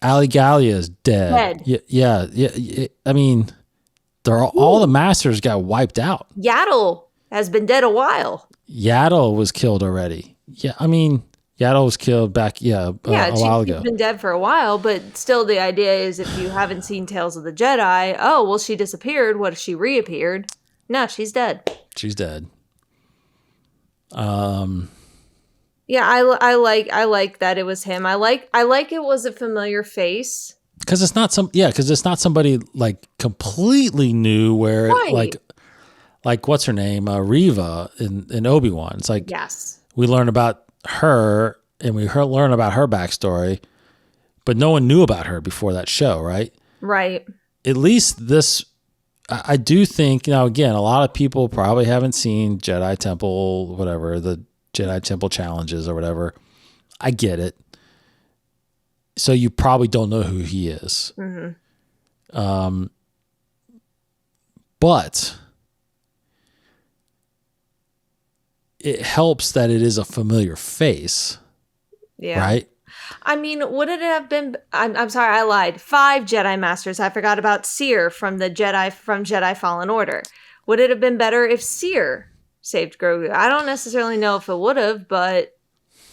Ali Gallia's dead. Yeah. I mean, all the masters got wiped out. Yaddle has been dead a while. Yaddle was killed already. Yeah, I mean, Yaddle was killed back, a while ago. She's been dead for a while, but still the idea is if you haven't seen Tales of the Jedi, oh, well, she disappeared. What if she reappeared? No, she's dead. She's dead. Yeah, I like that it was him. I like it was a familiar face. Because it's not somebody like completely new where like what's her name? Reva in Obi-Wan. It's like, yes, we learn about her and we learn about her backstory, but no one knew about her before that show, right? Right. At least this, I do think, now again, a lot of people probably haven't seen Jedi Temple, whatever, the Jedi Temple challenges or whatever. I get it. So you probably don't know who he is. Mm-hmm. But it helps that it is a familiar face. Yeah. Right? I mean, would it have been... I'm sorry, I lied. 5 Jedi Masters. I forgot about Seer from Jedi Fallen Order. Would it have been better if Seer saved Grogu? I don't necessarily know if it would have, but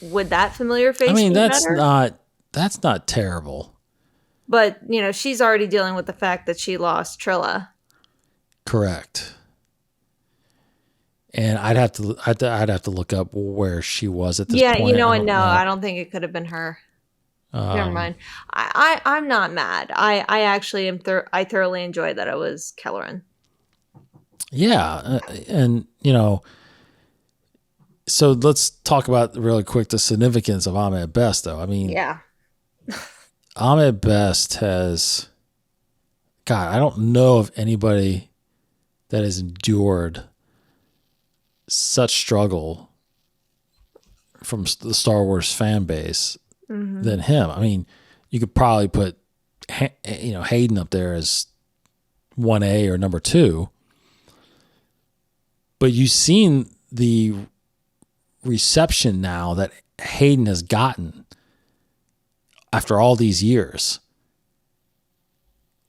would that familiar face be better? That's not terrible. But, she's already dealing with the fact that she lost Trilla. Correct. And I'd have to look up where she was at this point. Yeah, I don't think it could have been her. Never mind. I'm not mad. I actually am. I thoroughly enjoyed that it was Kelleran. Yeah, and so let's talk about really quick the significance of Ahmed Best, though. I mean, Yeah. Ahmed Best has, God, I don't know of anybody that has endured such struggle from the Star Wars fan base than him. I mean, you could probably put, Hayden up there as 1A or number 2, but you've seen the reception now that Hayden has gotten after all these years.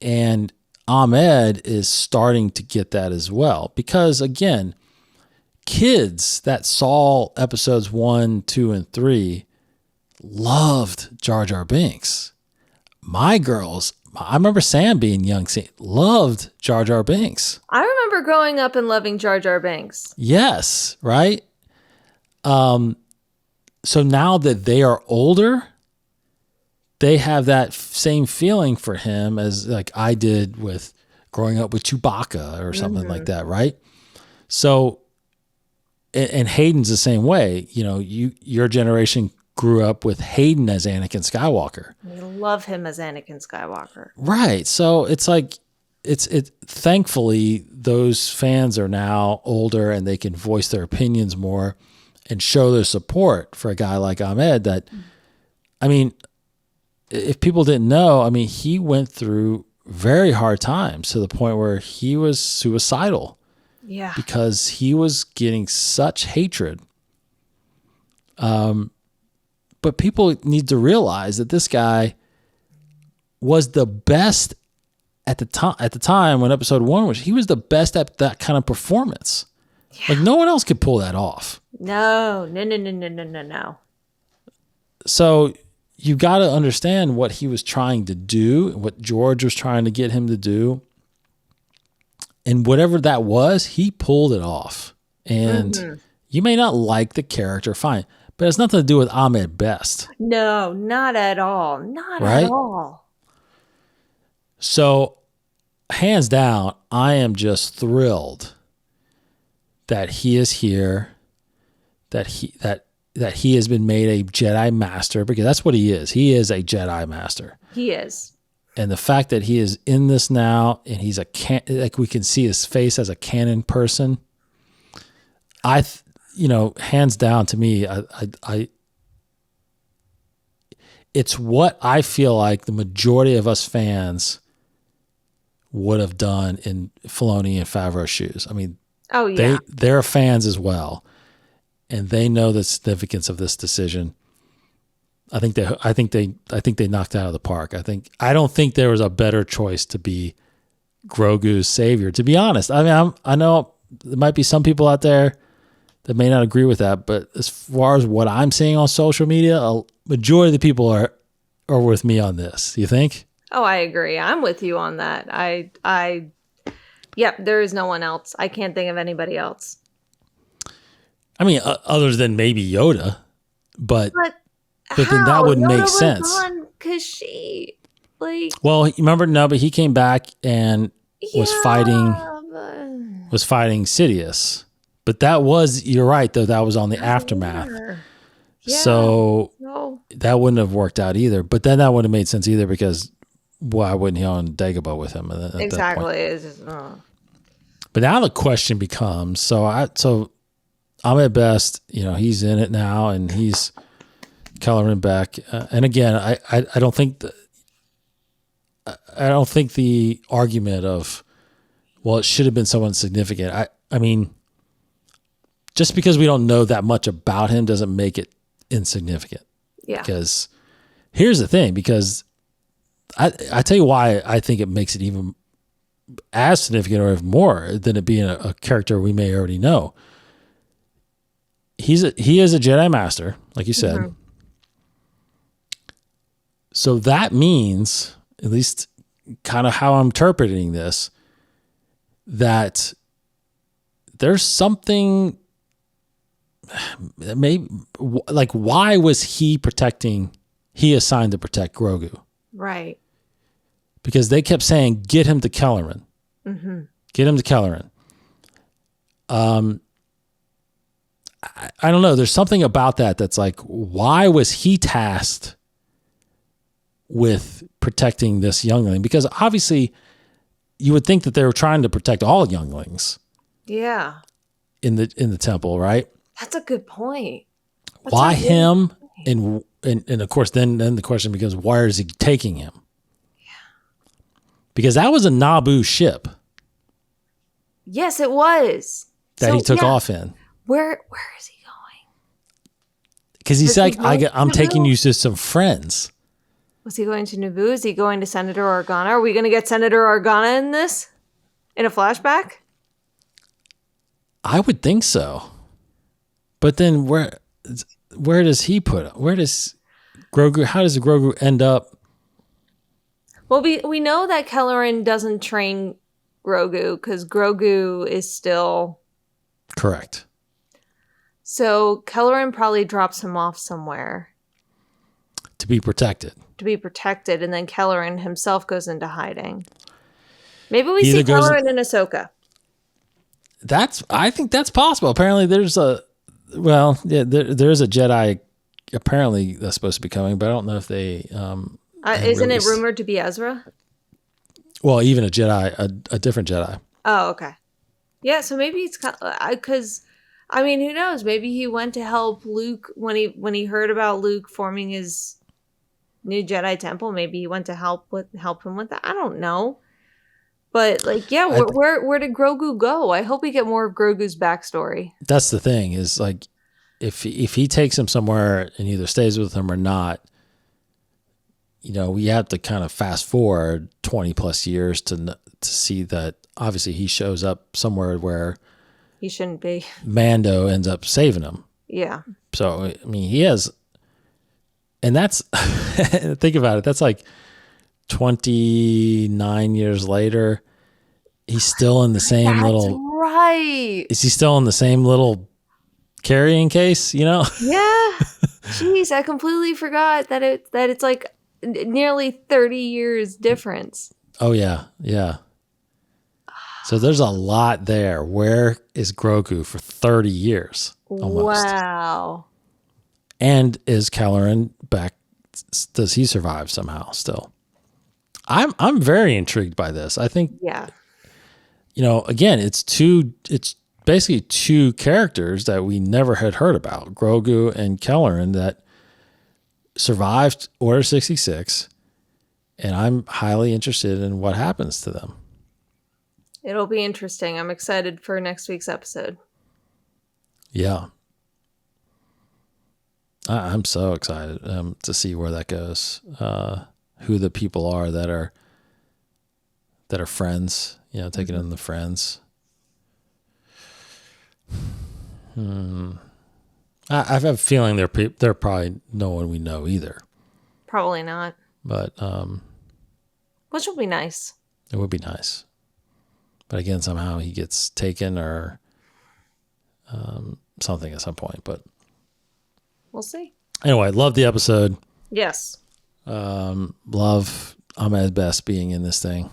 And Ahmed is starting to get that as well. Because again, kids that saw episodes 1, 2, and 3 loved Jar Jar Binks. My girls, I remember Sam being young, loved Jar Jar Binks. I remember growing up and loving Jar Jar Binks. Yes, right? So now that they are older, they have that same feeling for him as like I did with growing up with Chewbacca or something like that, right? So, and Hayden's the same way. You know, your generation grew up with Hayden as Anakin Skywalker. We love him as Anakin Skywalker. Right. So it's like, thankfully those fans are now older and they can voice their opinions more and show their support for a guy like Ahmed that, I mean, if people didn't know, I mean, he went through very hard times to the point where he was suicidal. Yeah. Because he was getting such hatred. But people need to realize that this guy was the best at the time when episode 1 was, he was the best at that kind of performance. Yeah. Like no one else could pull that off. No. So you got to understand what he was trying to do, what George was trying to get him to do. And whatever that was, he pulled it off. And you may not like the character, fine. But it has nothing to do with Ahmed Best. No, not at all. Not at all. So, hands down, I am just thrilled that he is here, that he has been made a Jedi Master, because that's what he is. He is a Jedi Master. He is. And the fact that he is in this now, and he's like we can see his face as a canon person, hands down to me, it's what I feel like the majority of us fans would have done in Filoni and Favreau's shoes. I mean, oh yeah, they're fans as well, and they know the significance of this decision. I think they knocked it out of the park. I don't think there was a better choice to be Grogu's savior. To be honest, I mean, I know there might be some people out there that may not agree with that, but as far as what I'm seeing on social media, a majority of the people are with me on this. You think? Oh, I agree. I'm with you on that. Yep, there is no one else. I can't think of anybody else. I mean, other than maybe Yoda, but then that wouldn't make sense. Because she, like, well, remember, no, but he came back and was fighting Sidious. But you're right, though, that was on the aftermath. Yeah, so that wouldn't have worked out either. But then that wouldn't have made sense either, because why wouldn't he on Dagobah with him? At exactly. That point? But now the question becomes, so Ahmed Best, he's in it now, and he's coloring back. And again, I don't think the argument of, well, it should have been someone significant. I mean, just because we don't know that much about him doesn't make it insignificant. Yeah. Because here's the thing, because I tell you why I think it makes it even as significant or even more than it being a character we may already know. He is a Jedi Master, like you said. Mm-hmm. So that means, at least kind of how I'm interpreting this, that there's something, maybe, like, why was he assigned to protect Grogu? Right. Because they kept saying, get him to Kelleran. Mm-hmm. Get him to Kelleran. I don't know. There's something about that that's like, why was he tasked with protecting this youngling? Because obviously you would think that they were trying to protect all younglings Yeah. in the temple, right? That's a good point. Why him? And of course, then the question becomes, why is he taking him? Yeah. Because that was a Naboo ship. Yes, it was. That he took off in. Where is he going? Because he's like, I'm taking you to some friends. Was he going to Naboo? Is he going to Senator Organa? Are we going to get Senator Organa in this? In a flashback? I would think so. But then where does he put? Where does Grogu? How does Grogu end up? Well, we know that Kelleran doesn't train Grogu because Grogu is still correct. So Kelleran probably drops him off somewhere to be protected. And then Kelleran himself goes into hiding. Maybe we see Kelleran in Ahsoka. I think that's possible. Apparently, there's a Jedi apparently that's supposed to be coming, but I don't know if they. Isn't it rumored to be Ezra? Well, even a Jedi, a different Jedi. Oh, okay. Yeah, so maybe it's because, I mean, who knows? Maybe he went to help Luke when he heard about Luke forming his new Jedi temple. Maybe he went to help him with that. I don't know. But where did Grogu go? I hope we get more of Grogu's backstory. That's the thing is like, if he takes him somewhere and either stays with him or not, we have to kind of fast forward 20 plus years to see that obviously he shows up somewhere where he shouldn't be. Mando ends up saving him. Yeah. So, I mean, he has, and that's, think about it. That's like 29 years later. He's still in the same little. Right. Is he still in the same little carrying case, Yeah. Jeez, I completely forgot that it's like nearly 30 years difference. Oh, yeah. Yeah. So there's a lot there. Where is Grogu for 30 years? Almost. Wow. And is Kelleran back? Does he survive somehow still? I'm very intrigued by this. I think, again, it's basically two characters that we never had heard about, Grogu and Kelleran, that survived Order 66, and I'm highly interested in what happens to them. It'll be interesting. I'm excited for next week's episode. Yeah. I'm so excited to see where that goes. Who the people are that are friends, taking in the friends. I have a feeling they're probably no one we know either. Probably not. But which will be nice. It would be nice. But again, somehow he gets taken or something at some point. But we'll see. Anyway, love the episode. Yes. Love Ahmed Best being in this thing.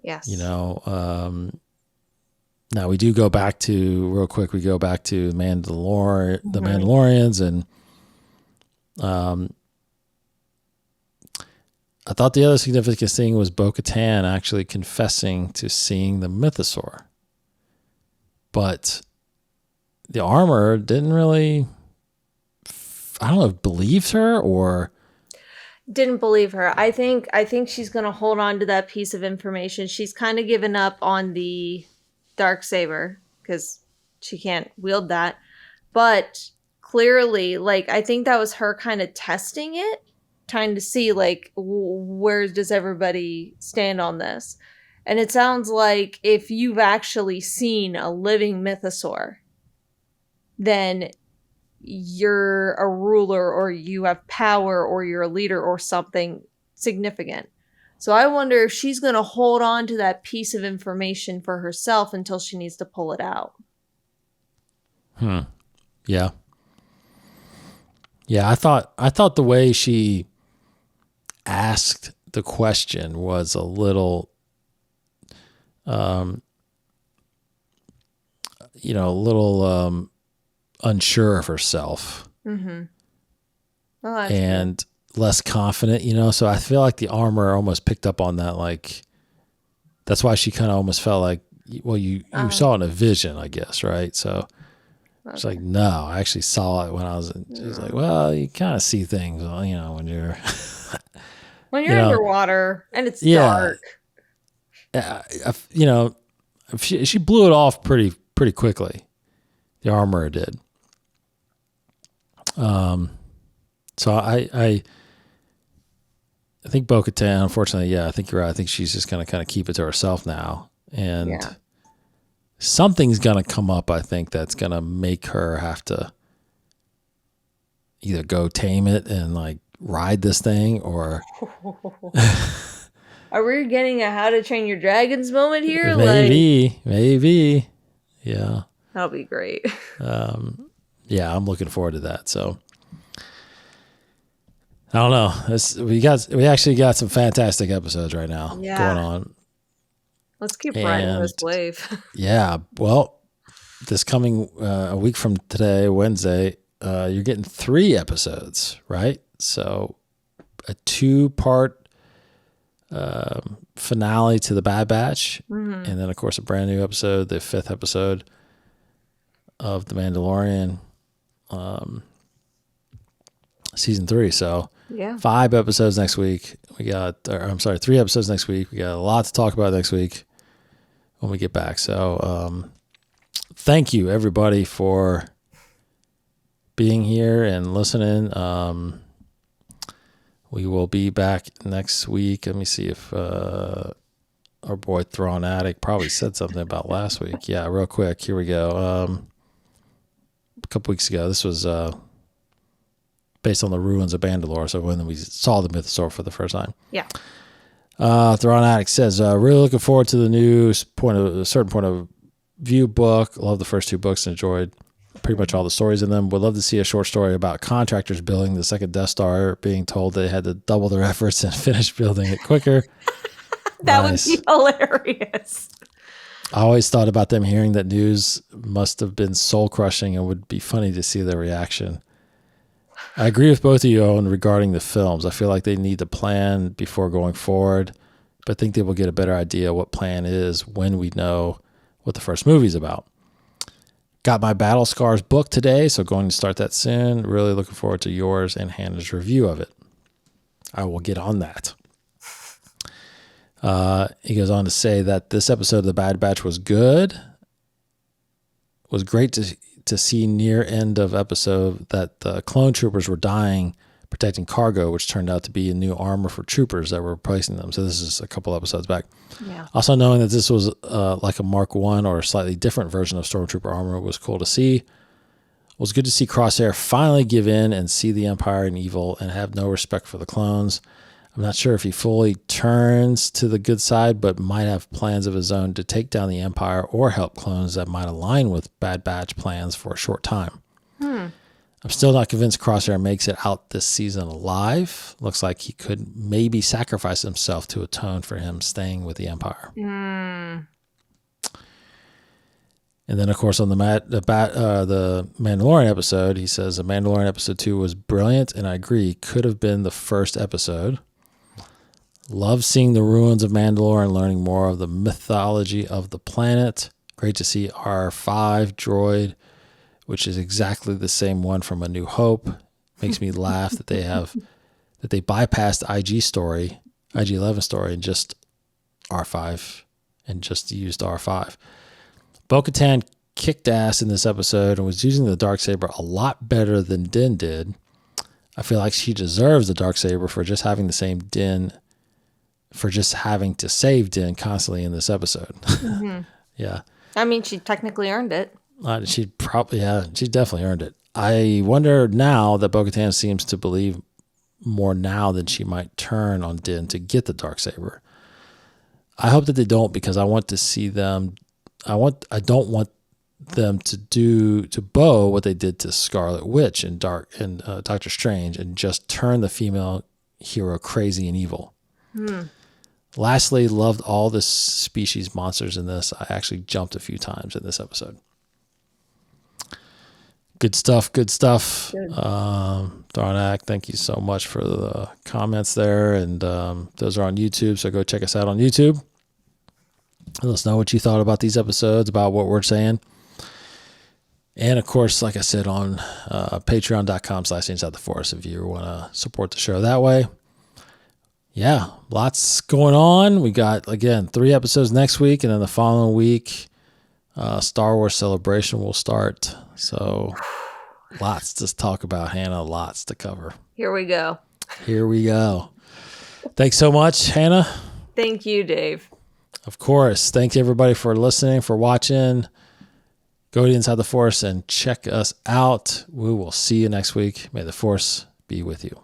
Yes. Now we do go back to real quick. We go back to the Mandalorians, and I thought the other significant thing was Bo-Katan actually confessing to seeing the mythosaur, but the armor didn't really. I don't know if believes her or didn't believe her. I think she's gonna hold on to that piece of information. She's kind of given up on the Darksaber because she can't wield that. But clearly, I think that was her kind of testing it, trying to see where does everybody stand on this. And it sounds like if you've actually seen a living mythosaur, then you're a ruler or you have power or you're a leader or something significant. So I wonder if she's going to hold on to that piece of information for herself until she needs to pull it out. Yeah. Yeah, I thought the way she asked the question was a little a little unsure of herself. Mm-hmm. Oh, that's and less confident, So I feel like the armor almost picked up on that. Like, that's why she kind of almost felt like, well, you saw it in a vision, I guess, right? So she's like, no, I actually saw it when I was in. She's like, well, you kind of see things, when you're when you're underwater and it's dark. She blew it off pretty quickly. The armorer did. So I think Bo-Katan, unfortunately, I think you're right. I think she's just going to kind of keep it to herself now. And something's going to come up, I think, that's going to make her have to either go tame it and like ride this thing or... Are we getting a How to Train Your Dragons moment here? Maybe. Yeah. That'll be great. Yeah, I'm looking forward to that. So... I don't know. We actually got some fantastic episodes right now going on. Let's keep riding this wave. Yeah. Well, this coming a week from today, Wednesday, you're getting 3 episodes, right? So a 2-part finale to the Bad Batch, and then of course a brand new episode, the 5th episode of The Mandalorian, season 3. So 5 episodes next week. 3 episodes next week. We got a lot to talk about next week when we get back. So thank you everybody for being here and listening. We will be back next week. Let me see if our boy Thrawn Addict probably said something about last week. Yeah, real quick. Here we go. A couple weeks ago, this was based on the ruins of Mandalore. So when we saw the mythosaur for the first time. Yeah. Thrawn Addict says, really looking forward to the new certain point of view book. Love the first 2 books and enjoyed pretty much all the stories in them. Would love to see a short story about contractors building the second Death Star, being told they had to double their efforts and finish building it quicker. That would be hilarious. I always thought about them hearing that news must have been soul crushing and would be funny to see their reaction. I agree with both of you, Owen, regarding the films. I feel like they need to plan before going forward, but I think they will get a better idea what plan is when we know what the first movie's about. Got my Battle Scars book today, so going to start that soon. Really looking forward to yours and Hannah's review of it. I will get on that. He goes on to say that this episode of The Bad Batch was good. Was great to see near end of episode that the clone troopers were dying protecting cargo, which turned out to be a new armor for troopers that were replacing them. So this is a couple episodes back. Yeah. Also knowing that this was like a Mark 1 or a slightly different version of Stormtrooper armor was cool to see. It was good to see Crosshair finally give in and see the Empire and evil and have no respect for the clones. I'm not sure if he fully turns to the good side, but might have plans of his own to take down the Empire or help clones that might align with Bad Batch plans for a short time. I'm still not convinced Crosshair makes it out this season alive. Looks like he could maybe sacrifice himself to atone for him staying with the Empire. And then, of course, on the Mandalorian episode, he says, the Mandalorian episode 2 was brilliant, and I agree, could have been the first episode. Love seeing the ruins of Mandalore and learning more of the mythology of the planet. Great to see R5 droid, which is exactly the same one from A New Hope. Makes me laugh that they bypassed IG-11 story, and just R5 and just used R5. Bo-Katan kicked ass in this episode and was using the Darksaber a lot better than Din did. I feel like she deserves the Darksaber for just having to save Din constantly in this episode. Yeah. I mean, she technically earned it. She definitely earned it. I wonder now that Bo-Katan seems to believe more now than she might turn on Din to get the Darksaber. I hope that they don't, because I want to see them. I don't want them to do to Bo what they did to Scarlet Witch and Doctor Strange, and just turn the female hero crazy and evil. Lastly, loved all the species monsters in this. I actually jumped a few times in this episode. Good stuff. Good stuff. Good. Darnak, thank you so much for the comments there. And those are on YouTube, so go check us out on YouTube. Let us know what you thought about these episodes, about what we're saying. And, of course, like I said, on patreon.com/inside-the-forest if you want to support the show that way. Yeah, lots going on. We got, again, 3 episodes next week, and then the following week, Star Wars Celebration will start. So lots to talk about, Hannah. Lots to cover. Here we go. Here we go. Thanks so much, Hannah. Thank you, Dave. Of course. Thank you, everybody, for listening, for watching. Go to Inside the Force and check us out. We will see you next week. May the Force be with you.